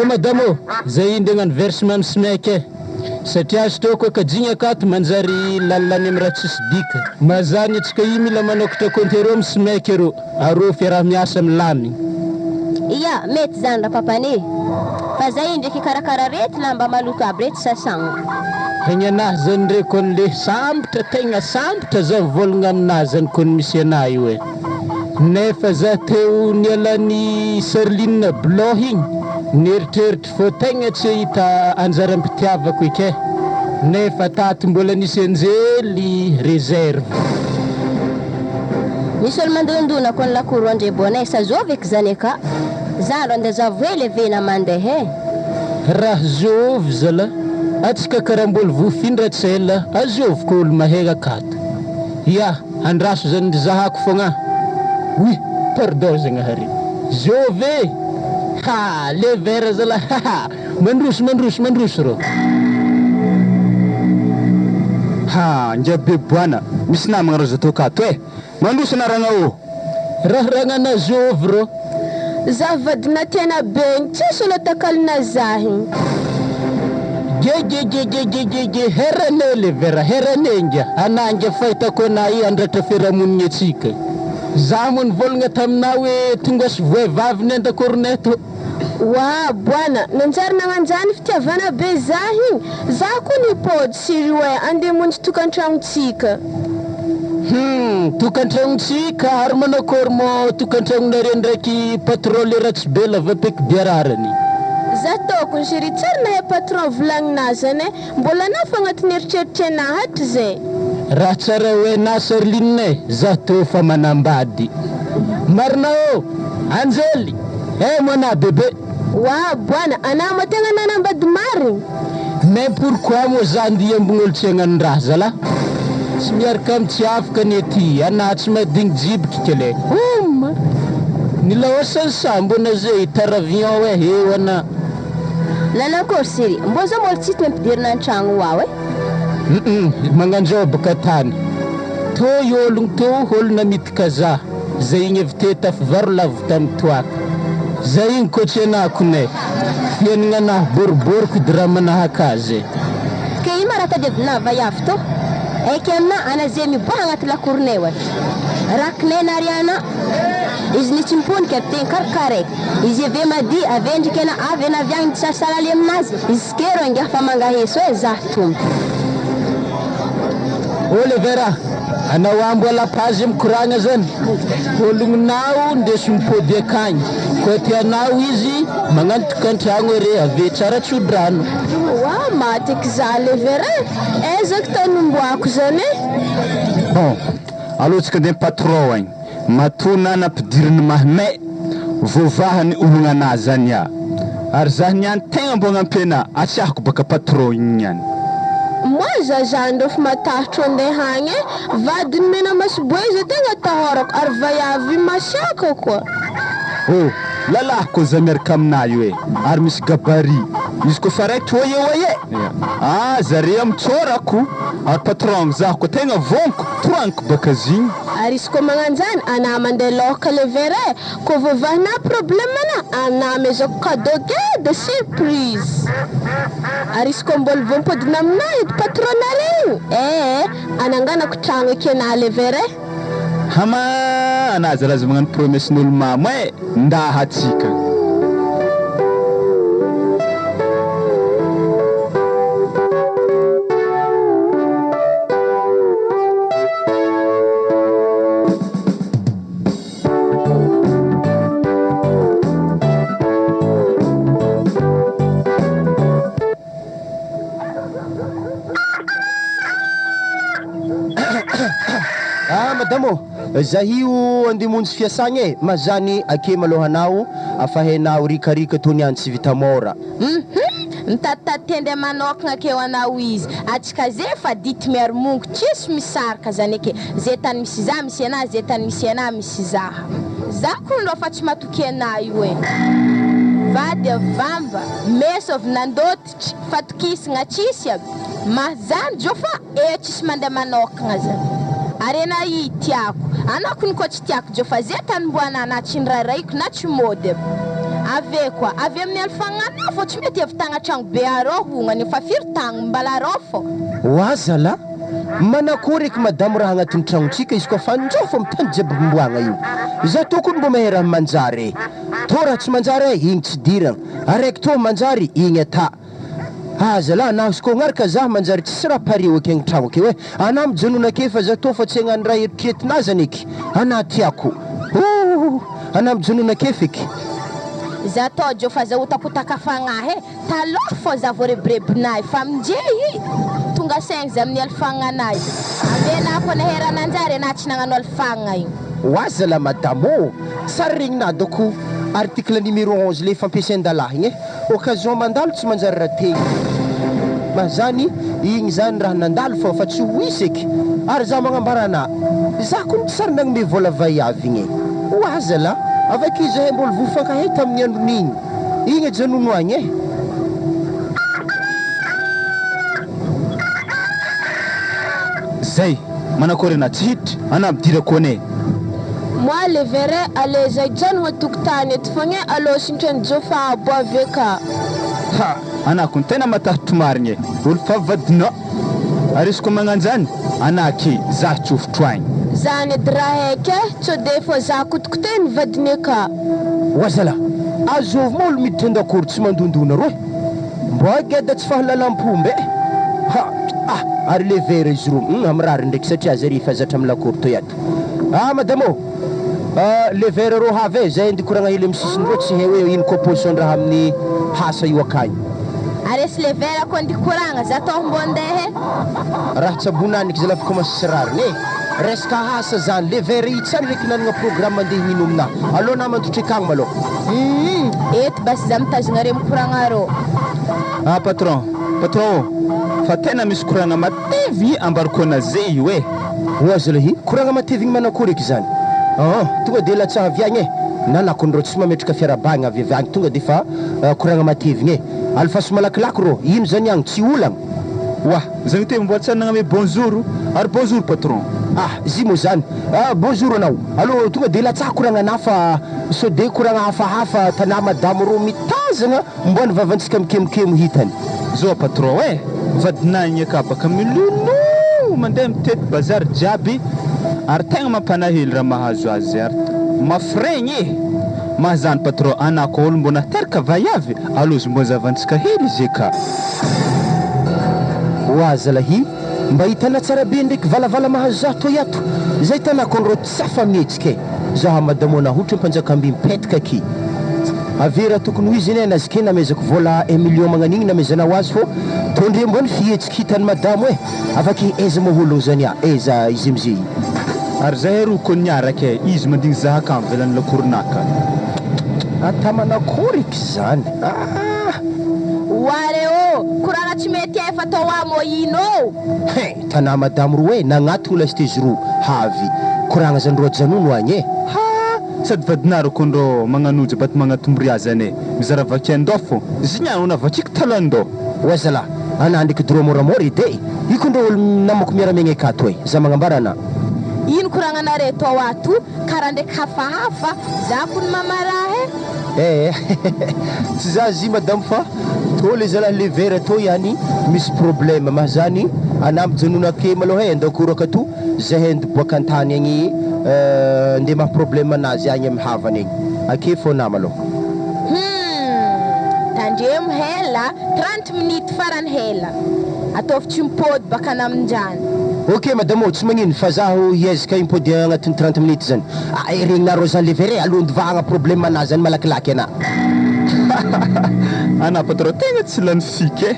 madamo zay indegnano versement smeke satria azo teo koa kajigny akato manjary lalany amin'ny raha tsisy dika mazany atsika io mila manokatra kontereo amin'ny smeke ero arô fiaraha miasa milamy iya mety zany rapapane fa zay ndraiky karakara rety lamba maloto aby rety sasagna hagny anahy zany ndraiky konle sambatra tegna sambatra za volagna aminazy zany kony misy anah io nefa za teo nialany serline bloh igny nieritreritra fô tegna tsy hita anjara-pitiavako ike nefa tato mbola nisy anjely réserve misy olo mandondona koa lakoro andre bonay sa zovy eky zany aka za ro andeha zavo hoe levena mandeha raha zovy zala atsika karaha mbola vofindra tsela azoviko olo mahay akato ya andraso zany zahako fogna oui pardon zagnahary zovy le vera zala mandroso ro njabe boana misy namagna ro zato akato mandroso anaragna raha ragnana zovy ro za vadina tena be tsisy olo takalina zahy ge herane le vera herane ngia anangia fahitako anay andratra fiarahamonigny atsika za mo nivolagna taminah hoe tonga sy voevaviny andakoroneto wa bwana nanjary nagnanjany fitiavana be zahy za koa nipody siry hoe andeha monjy tokantragnotsika tokantragnotsika ary manakôry mo tokantragnonare ndraiky patrôle ratsy be lavapeky biararany za tokony siry tsary nahay patron volagninazy mbola nafa agnatin'ny eritreritry anahy hatry zay raha tsara hoe nasarlinay za teo fa manambady marina anjely mona bebe wa bwana anah mo tegna nanambady marigny mais pourquoi mo za andia ambon'olo tsy hagnano-draha zala tsy miaraka amy tsy afaka ny aty anah tsy madigny jibiky kele nilaosasa mbona zay taravion eo ana nanakôry siry mbo za molo tsity mampidirina an-tragno ao magnanjao baka tany to ologno to olona mitika za zay igny avy te tafivaro lavo tamy toaka zay igny koa tsy anako nay fiainagna anahy boriboriko dy raha manahaka azy ke ino raha tadiavina vaiavy to aiky amina ana zay miboha agnaty lakoronay ohatra rakinay nariana izy ny tsy miponika tegna karakaraiky izy ave madi avendriky ana avy ana avy agny tsasalaly aminazy izy kero angaha fa mangaheso hoe zah tombo Olivera anao ambola pazy mikoragna zany olognonao ndeso mipody akagny koa tianao izy magnantoka antragno re ave tsara tsodrano wa matiky za levera ezaka tanomboako zany bon alotsika nde patron agny matona nampidiriny mahame vovahany olognanazy zany ary zah niany tegna mbo agnampena atsiahako baka patron igny niany moi zazany refa matahatra andeha hagny vadiny mena masoboizy tegna tahorako ary vaiavy masiaka koa oh lalahy koa za miaraka aminay hoe ary misy gabari izy koa fa raiky oye zare amitsôrako ary patron zah koa tegna vonko toaniko baka zigny ary izy koa magnanjany ana mandeha lohaka levera koa vovahina problème ana ana mezako cadeau de surprise ary izy koa mbola vompodina aminay edy patronare ananganako tragno ekena levera hama anazy raha za magnano promessin'olo mamo ndahatsika madamo zahio andemonjy fiasagny mazany ake malohanao afahainao rikarika tony any tsy vita mora mitatitady manokagna akeo anao izy atsika zay fa dity miaro mongo tsisy misaraka zany ake zay tany misy za misy ana zay tany misy ana misy zaha za koa fa tsy matoky ana io vady avamba meso avy nandotitry fatokisagna tsisy aby mazany jo fa tsisy mandeha manokagna zany arena i tiako anako ny koa tsy tiako jo fa zay tany mboana na tsy ndraraiko na tsy mody ave koa ave amin'ny alfagnana fo tsy mety avy tagna tragno be arô hognany fa firy tagno mbala arô fo wazala manakory eky madamo raha agnatin'ny tragnontsika izy koa fa njofo amin'ny tany jiaby mboagna io za tokony mbo mahay raha manjary to raha tsy manjary igny tsy diragna araiky to manjary igny ata zala na izy koa gnaraka zah manjary tsisy raha pareo ake agny tragno ake hoe ana mijanona ake fa za to fa tsy hagnano raha eritreretinazany eky ana tiako ana mijanona ake feky za to jo fa za utakutaka fagnahe taloha fo za vorebrebinay fa aminjey tonga saigny za amin'ny alfagnanay avena ko na herananjary na tsy nagnano alfagna io wazala madamo sarigna doko article numéro 11 le fampiasan-dalahy igny occasion mandalo tsy manjary raha tegna mazany igny zany raha nandalo fa tsy hoisy eky ary za magnambarana za koa tsy sary nagnome vola vaiavy igny wazala avec izahay mbola vofankahay tamin'ny andron'igny igny janono agny zay manakory ana tsy hiditry anabidira kone moi le verre alezay janogna tokotany eto fogna alô sintrany jofa boaveka anako ny tena matahitry marigny olo favadina ary izy koa magnanjany anaky zah tsofotro agny zany edy raha haika tsy de fo za kotokoteny vadiny aka wazala azovy ma olo miditra andakory tsy mandondona roe mbo ageda tsy fahalalam-pombe ary le vera izy ro amrary ndraiky satria zary fazatra amin'ny lakory to ato madamo le vera ro have zay andikoragna hely amin'ny sisiny ro tsy hay hoe ino koa position raha amin'ny hasa io akagny aresy le vera ko andikoragna za to mbo andehe raha tsabonaniky za lafaka masirariny resaka hasa zany le vera io tsany reky nanagna programme andeha mino amina alô na mandotry akagny malo eto basy za mitazagna re mikoragna rô patron fa tena misy koragna matevy ambarikona zay io wazalahy koragna matevy igny manakory eky zany tonga de latsaha avy agny nanakondro tsy mametraka fiarabagna avy avy agny tonga de fa koragna matevigny alfaso malakilaky ro ino zany agny tsy olagna wa zagny te mbola tsy nagname bonjour ary bonjour patron zy mo zany bonjour anao allo tonga de latsaha koragna nafa so de koragna hafahafa tanà madamo ro mitazagna mbo ny vavantsika mikemokemo hitany zo patron vadinagny ka baka milolo mandeha mitety bazary jiaby ary tegna mampanahely raha mahazo azy ary mafregny mahazany patron anako olo mbona teraka vaiavy alozy mbo zavantsika hely izy ka oazalahy mba hitana tsara be ndraiky valavala mahazo zaho to yato zay tanako andro tsy afa mihetsika zaho madamona ohatra mpanjakamby mipetaka aky avera tokony ho izy eny anazike namezako vola 1 million magnanigny namezanao azy fô tondre mbony fihetsiky hitany madamo afaky eza maholo zany eza izy amizay ary zahay roko niaraka izy mandigny zahaka velany lakoronaka atamanakoryky zany ware o kurana tsy mety efa tao amo ino tana madamo roe nagnaty ola stage roa havy koragna zany ro janono agny sady vadinarako andro magnanoja baty magnatombory azany mizara vaky andofo zignano na vakiko talando wazala ana ndraiky dro moramora ide iko ndro olo namako miaramegna akato za magnambarana ino koragnanare to ato karaha ndraiky hafahafa za kony mamarahe tsy za zy madame fa to le zalahy le vera to ihany misy problème mahazany anamby janono ake maloha andakoraka to zahay andiboaka antany agny nde maha problème anazy agny amy havany egny ake fô nama aloha tandremo hela 30 minutes farany hela ataovy tsy mipody baka anaminjany ok madame tsy magnino fa zaho hiezaka impody agnatin'ny 30 minutes zany regninareo zany le vere alondivagna problème anazy zany malakilaky ana ana patron tegna tsy lany fike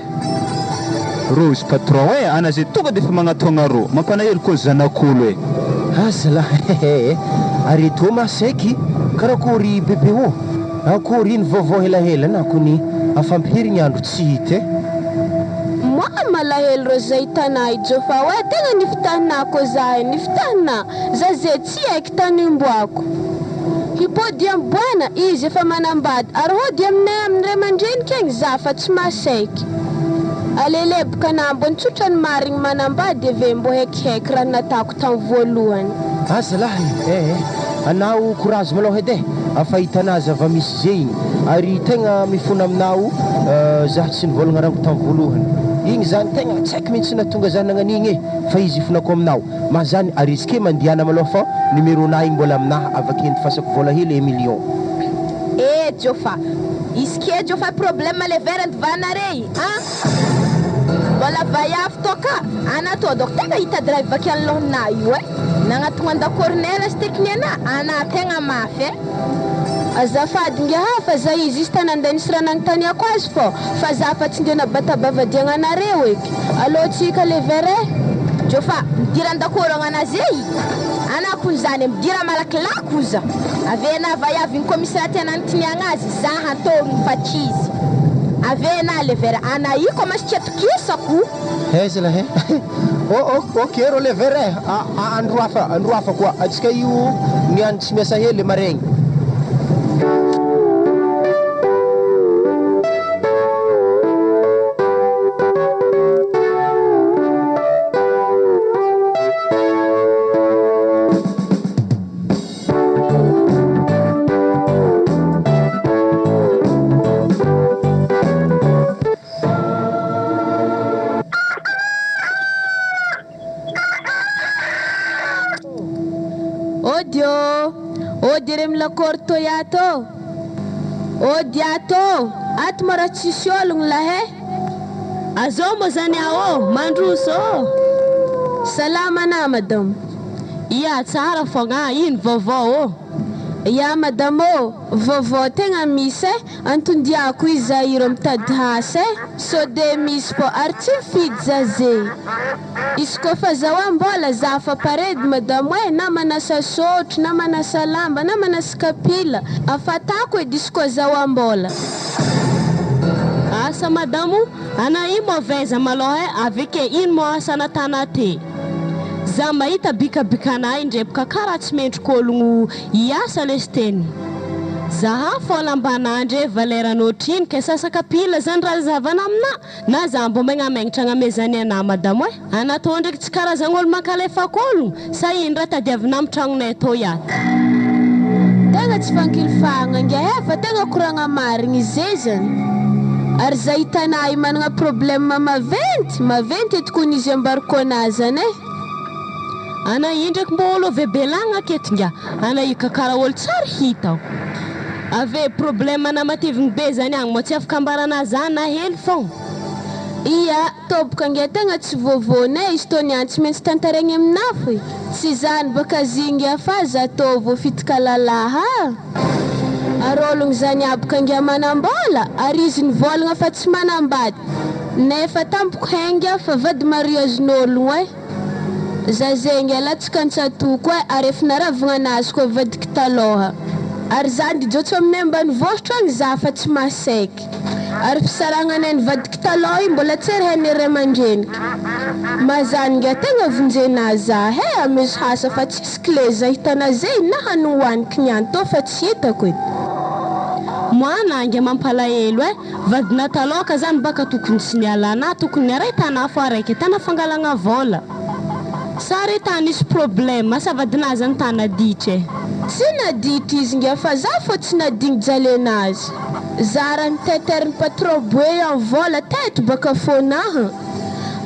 rose patron ana zay tonga defa magnatogna ro mampanahelo koa zanak'olo azala ary to masaiky karakory bebe o akory iny vaovao helahela na kony afampirigny andro tsy hita malahelo ro zay tanay jofa hoe tegna nifitahinako zahay nifitahina za zay tsy haiky tanimboako hipody amboana izy efa manambady ary hody aminay amin'ray mandrenika egny za fa tsy masaiky aleleboka nambony tsotrany marigny manambady ave mbo haikihaiky raha natako tamy voalohany azalahy anao courage maloha edy afa hitanazy ava misy zegny ary tegna mifona aminao zaho tsy nivolagna rango tamy voalohany igny zany tegna tsy haiko mihitsy natonga zany nagnanigny fa izy ifonako aminao mahazany ariske mandiana maloha fa numéro na igny mbola aminahy avaky fasako vola hely 1 million jofa iske jofa problème le verand vanare mbola vaiavy toka ana to dok tegna hitady raha vaky anlohana io nagnatogna andakornela sy tekniana ana tegna mafy azafady nge hafa za izy izy tanandeha nisy raha nagnotaniako azy fô fa za fa tsy nde nabatabavadiagna anareo eky alohatsika le vere jofa midira andakoragna anazy ana kony zany midira malakilako za avena vaiavy ny commissaire anantiniagna azy za hatogny fatrizy avena le vere ana iko masy tsy atokisako ezala ok ro le vere andro hafa koa atsika io niany tsy miasa hely maregny korto yato diato ato mara tsisy ologno lahe azao mo zany ao mandroso salama na madame ia tsara fogna ino vaovao ya madame vaovao tegna misy antondiako izay mitady hasa so de misy po ary tsy mifidy zaze izy koa fa zahoam-bola za fa paredy madame na manasa sotro na manasa lamba na manasa kapila afatako edy izy koa zahoam-bola asa madamo ana ino mauvaise maloha avike ino mo asa natana te za mahita bikabikana indrebaka karaha tsy mendrika ologno iasa lesy teny zaha fô lambanandre valeran'otriny ke sasaka pila zany raha zavana amina na za mbo magnamagnitra agnamezany ana madamo anatao ndraiky tsy karazagna olo mankalefako ologno sa ino raha tadiavina amy tragnonay atao iato tegna tsy fankilifagna nge fa tegna koragna marigny izay zany ary zay hitanay managna problème maventy tokony izy ambarako anazany ana indraiky mbo olo avebelagna aketinga ana io kakara olo tsara hita ave problème na matevigny be zany agny mo tsy afaka ambarana zany na hely fô iya toboka nge tegna tsy vovone izy tô niany tsy maintsy tantaregny aminafo tsy zany baka zingy afa za tô voafitaka lalaha ary ologno zany abaka nge manambola ary izy nivolagna fa tsy manambady nefa tampoko henga fa vady mariazin'ologno za zegny alatsaka antsatoko ary efa naravagna anazy koa vadika taloha ary zany dijotso aminay ambanivohitra agny za fa tsy masaiky ary fisaragnanay nivadika taloha io mbola tsy ry hainay ray aman-dreniky mazany nge tegna vonjena za amezo hasa fa tsisy clé za hitana zay na hanohoaniky niany tô fa tsy hitako edy moana ange mampalahelo vadina taloka zany baka tokony sy nialana tokony araitana fo araiky tana fangalagna vola sary tany isy problème sa vadina zany tana ditry tsy nadity izy nge fa za fo tsy nadigny jalenazy zara niteteriny patron boe en vola tety baka fonaha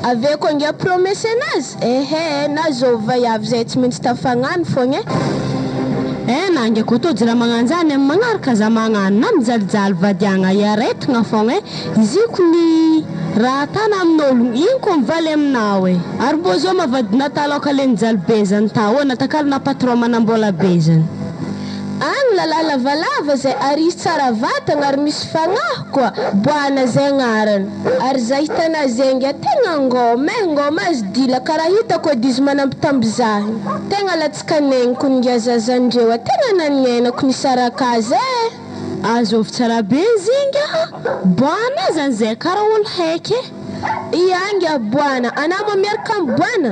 ave ko nge promesse anazy na zova avy zay tsy maintsy tafagnano fogna nange ko to jira magnanjany amin'ny magnaraka za magnano na mijalijaly vadiagna iaretigna fogna izy ko ny raha tana amin'ologno igny ko mivaly aminao ary mbo zao mavadina taloka le nijaly be zany tao natakalina patron manambola be zany agny lala lavalava zay ary izy tsara vatagna ary misy fagnahy koa boana zay agnarany ary za hitana zenga tegna ngoma azy dila karaha hitako edy izy manambitamby zahy tegna latsaka negniko ninga zazandreo tegna nanienako nisaraka azy azovy tsara be zinga boana zany zay karaha olo haiky ianga boana anamo miaraka amin'ny boana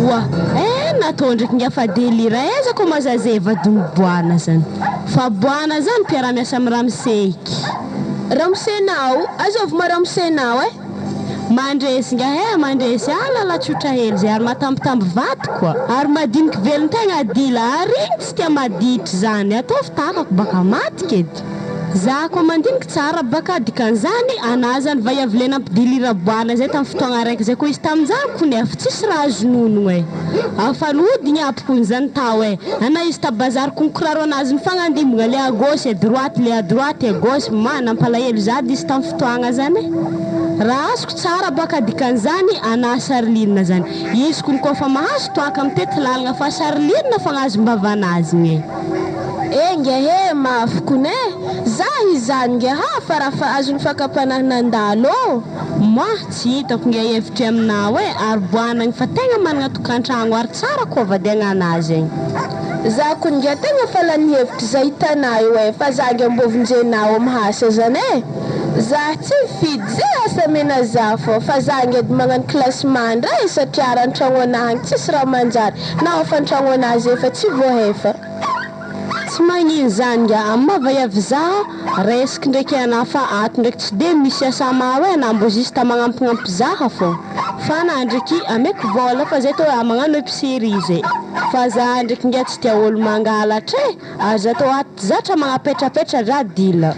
wa natao ndraiky nge fa délire eza ko mazazay vadiny boana zany fa boana zany mpiara-miasa amin'ny ramoseiky ramosenao azovy maramosenao mandresy nga mandresy lalatsotra hely zay ary matambitamby vaty koa ary madiniky velony tegna dila ary igny tsy tia maditry zany ataovy takako baka matika edy za koa mandiniky tsara baka dikan'izany ana zany va iavylena ampidilira boana zay tamin'ny fotoagna araiky zay koa izy tamin'izany ko nefa tsisy raha azononogno afalodigny apokony zany tao ana izy tabazary konkiraro anazy mifagnandimbogna le à gauche et droite le à droite et gauche nampalahelo zady izy tamin'ny fotoagna zany raha azoko tsara baka dikan'izany ana sarilina zany izy ko koa fa mahazo toaka mitety lalagna fa sarilina fagnazombavanazy igny nge mafokone za izany nge farafa azony fakapanah nandalo moi tsy hitako nge hevitry aminao ary boanagny fa tegna managna tokantragno ary tsara koa vadiagna anazy egny za ko nge tegna fa lany hevitry za hitana io fa za nge mbovonjenao amihasa zany za tsy mifidy zay asa mena za fô fa za nge magnano classement ndray satria raha antragno anahagny tsisy raha manjary na efa antragno anazy efa tsy voahefa tsy magnino zany nga amava iavy za resaky ndraiky ana fa ato ndraiky tsy de misy asa mao na mbo juste magnampignampy zaha fô fa na ndraiky ameky vola fa zay tô magnano épicerie zay fa za ndraiky nga tsy tia olo mangalatra ary za tô ato zatra magnapetrapetra raha dila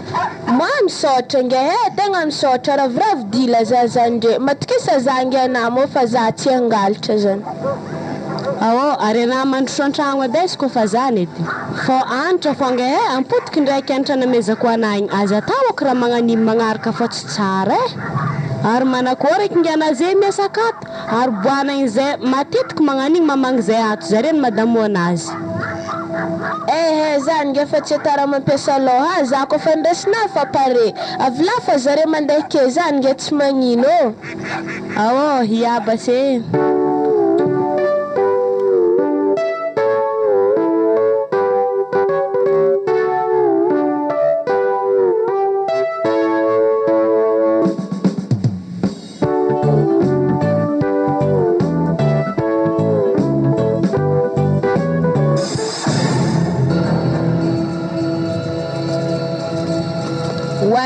moi misaotra nge tegna misaotra ravoravo dila za zany ndre matikisa za nge anamo fa za tsy angalatra zany ary ana mandroso an-tragno edy izy koa fa zany edy fô anatra fonga ampotiky ndraiky anatra namezako anahigny azy ataoko raha magnanimo magnaraka fa tsy tsara ary manakôraiky nge anazay miasa akato ary boanagny zay matetiky magnanigny mamagny zay ato zareny madamo anazy zany nge fa tsy atara mampiasa loha za ko fa ndrasina fa pare avy la fa zare mandeha ke zany nge tsy magnino hiaba se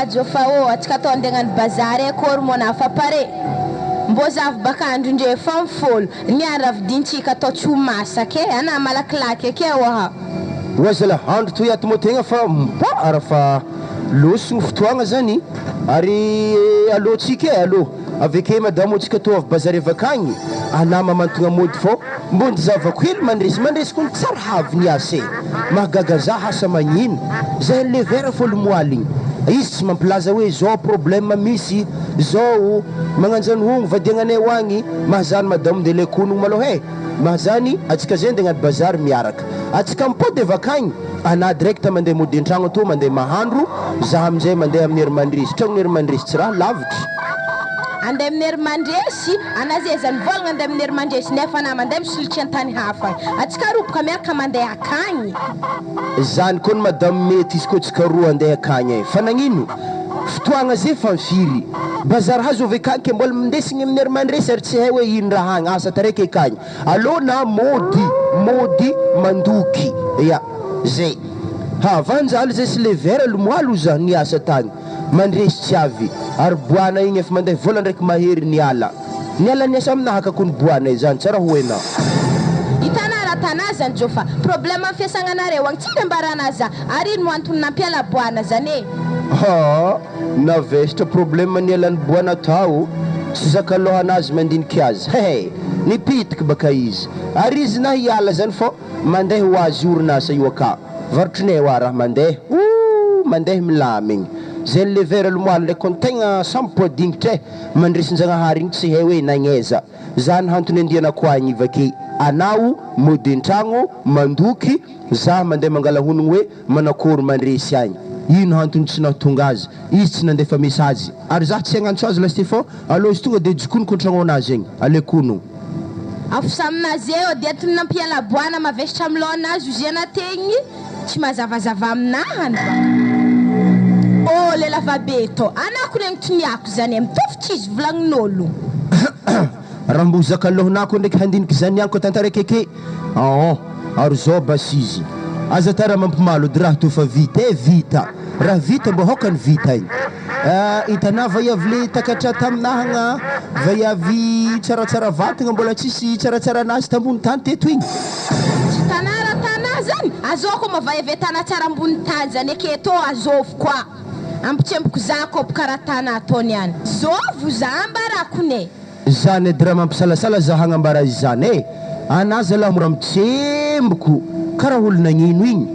wajo fa atsika atao andegnany bazary akory mona fa pare mbo zavy baka andro ndre fa mifolo niany ravidintsika atao tsy ho masaka ana malakilaky ake oazala andro toy ato mo tegna fa mbara fa losogny fotoagna zany ary alôtsika alô aveke madamo atsika to avy bazary avakagny anama mantogna mody fô mbony zavako hely mandresy kony tsara haviny ase mahagaga za hasa magnino zay le vera fôlo moaligny izy tsy mampilaza hoe zao problème misy zao magnanjany hogno vadiagnanay hoagny mahazany madamo de le konogno malo he mahazany atsika zay ndeha agnaty bazary miaraka atsika mipody avakagny ana direct mandeha mody an-tragno to mandeha mahandro za amin'izay mandeha amin'ny hery mandresy tragno hery mandresy tsy raha lavitra andeha amin'ny hery mandresy ana zay zany volagna andeha amin'ny hery mandresy nefa na mandeha misolitry an-tany hafa atsika roboka miaraka mandeha akagny zany koa ny madamo mety izy koa tsika roa andeha akagny fa nagnino fotoagna zay fa mifiry bazary hazo avekagny ke mbola mindesigny amin'ny hery mandresy ary tsy hay hoe ino raha agny asa taraiky akagny alô na mody mandoky ya zay vanjaly zay sy le vera lomoalo za niasa tagny mandresy tsy avy ary boana igny efa mandeha vola ndraiky mahery niala niasa aminahaka kony boana zany tsara hoena itana rahatana zany jofa problème amin'ny fiasagnanareo agny tsy membarana za ary ino antony nampiala boana zany e navesitra problème nialan'ny boana tao tsy zakaloha anazy mandiniky azy nipitiky baka izy ary izy na hiala zany fô mandeha ho azy orinasa io aka varotrinay hoa raha mandeha milamigny zay le vera lomoaly ndraiky kon tegna sampodingitra mandresin-jagnahary igny tsy hay hoe nagneza zany hantony andianako agny ivake anao mody an-tragno mandoky za mandeha mangala honogno hoe manakory mandresy agny ino hantony tsy nahatonga azy izy tsy nandefa message ary za tsy hagnantso azy lasty fô alô izy tonga de jikoniko an-tragno anazy agny alekono afosa aminazy eo de atony nampiala boana mavesitra amin'ny loanazy ozy anategny tsy mazavazava aminahany ba le lavabe to anako regny toniako zany mitovy tsy izy volagnin'olo raha mbo zakalohonako ndraiky handiniky zany anko tantaraiky ake ary zao basizy aza tara mampimalo de raha to fa vita raha vita mbo hokany vita igny itana vaiavy le takatra taminahagna vaiavy tsaratsara vatagna mbola tsisy tsaratsara anazy tambony tany teto igny tsy tana zany azoko mavaiavy tana tsara ambony tany zany aketo azovy koa ampitsemboko za koa karaha tana ataony any zovo za ambarako ne zany edy raha mampisalasala za hagnambara izy zany anazy alahy mora mitsemboko karaha olo nagnino igny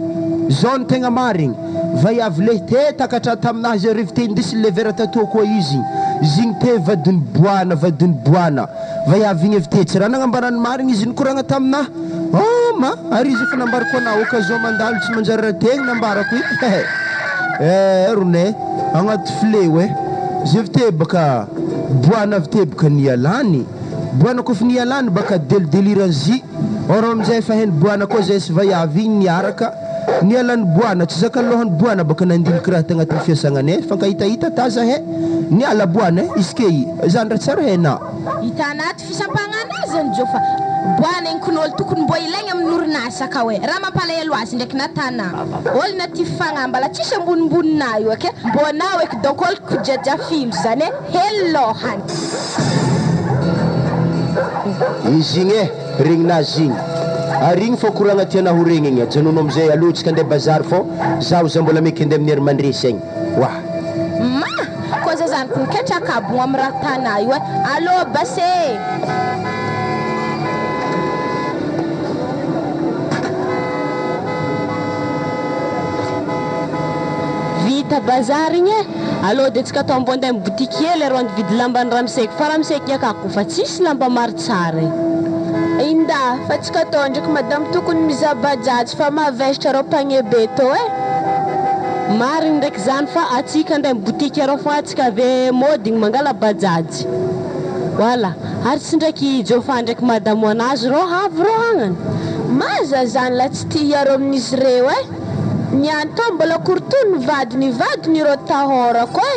zao ny tegna marigny vaiavy le te takatra taminazy arivo te indesy le vera tatô koa izy igny te vadiny boana vaiavy igny evy te tsy raha nagnambarany marigny izy nikoragna tamina ary izy efa nambarako anao occasion mandalo tsy manjary raha tegna nambarako rone agnaty fileo izy evy te baka boana avy te baka nialany boana kofa nialany baka delideliranzy oro amizay efa heny boana koa zay sy vaiavy igny niaraka nialany boana tsy zakalohany boana baka nandiniky raha tagnatin'ny fiasagnanay fankahitahita taza niala boana izy zany raha tsara hena hitanaty fisampagnanazany jofa boana igny kon'olo tokony mbo ilaigny amin'ny orinasa ka hoe raha mampalahelo azy ndraiky natana olo naty fifagnambala tsisy ambonimbonina io ake mbo anao eky donc olo kodradrafilo zany hely lohany izy igny regninazy igny ary igny fô koragna tiana ho regny igny ajanono amizay alotsika andeha bazary fô zaho za mbola meky andeha amin'ny hery mandresy agny koa za zany koniketraka abogno amin'ny raha tana io alô base vita bazary igny alô de tsika atao mbo andeha amin'ny botiky ely aro andividy lambany ramseky fa ramseky akako fa tsisy lamba maro tsara inda fa tsika atao ndraiky madamo tokony mizaha bajajy fa mahavesitra rao pagné be to marigny ndraiky zany fa atsika andeha amin'ny botiky arao fa atsika ave modigny mangala bajajy voilà ary tsy ndraiky jofa ndraiky madamo anazy rô havy rô hagnany maza zany la tsy tia iaro amin'izy reo niany to mbola korotony vadiny rô tahora koa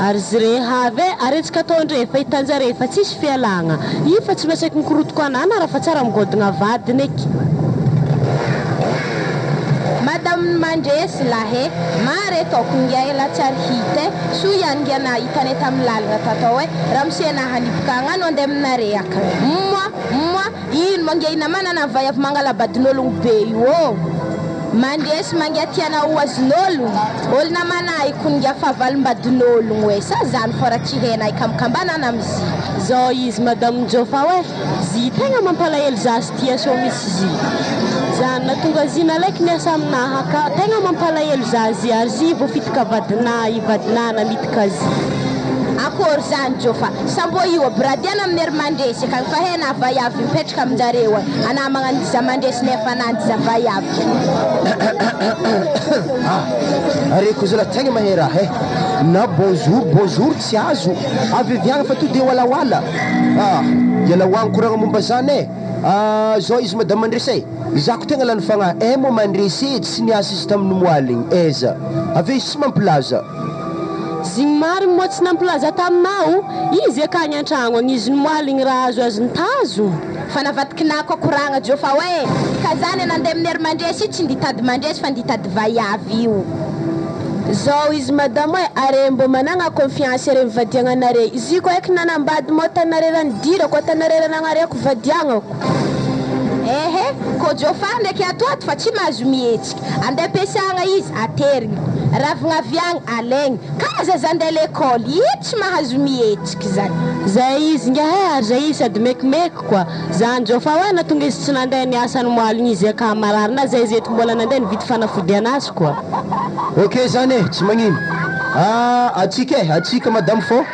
ary zy rehavy ary tsika atao ndre fa hitanjare fa tsisy fialagna io fa tsy masaky mikorotoko anana raha fa tsara migodagna vadiny eky madame mandresy lahe mare toko ngia ela tsary hita so ihany ngiana hitany tamin'ny lalagna tatao raha misena hanipaka agnano andeha aminare aka moi ino mangia ina manana vaiavy mangalabadin'ologno be io mandesy mangatiana oazon'ologno olona manay koninga fahavalimbadin'ologno hoe sa zany fô raha tsy hainay kamkambanana amizy zao izy madame Jofa hoe zy tegna mampalahelo za sy tia so misy zy zany natonga zina alaiky miasa aminaha ka tegna mampalahelo za zy ary zy vao fitika vadina namitika zy akory zany Jofa sambo io abradiana amin'ny hery mandresy akagny fa hena vaiavy mipetraka aminjareo ana magnano diza mandresy nefa anandiza vaiavy areko zala tegna mahay raha na bonjour tsy azo aveviagna fa to de walawala iala hoagny koragna momba zany zao izy madame mandresy zako tegna lany fagnahy mo mandresy tsy niasa izy tamin'ny moaligny aiza ave izy tsy mampilaza zigny mary moa tsy nampilaza taminao izy akagny an-tragno agny izy nomoaligny raha azo azony tazo fa navadikinako akoragna Jofa hoe ka zany nandeha amin'ny hery mandresy tsy nditady mandresy fa nditady vaiavy io zao izy madame hoe are mbo managna confiance are mivadiagna anare izy ko eky nanambady mo tanare ranidira ko tanare ranagnareko vadiagnako ehe ko Jofa ndraiky atoato fa tsy mahazo mihetsika andeha ampiasagna izy aterigny ravigna aviagny alaigny kaza zandeha l'école io tsy mahazo mihetsika zany zay izy ngahe ary zay izy sady mekimeky koa zany Jofa hoe natonga izy tsy nandeha niasa nomoaligny izy aka mararina zay izy eto mbola nandeha nividy fanafody anazy koa ok zany tsy magnino atsika madame fô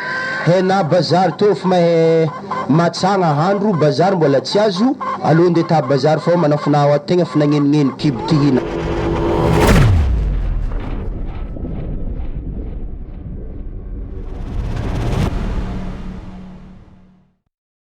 hena bazary tô fa mahay matsagna handro bazary mbola tsy azo aloha ndeha ta bazary fô manafinao tegna finagnenigneny kibo tihina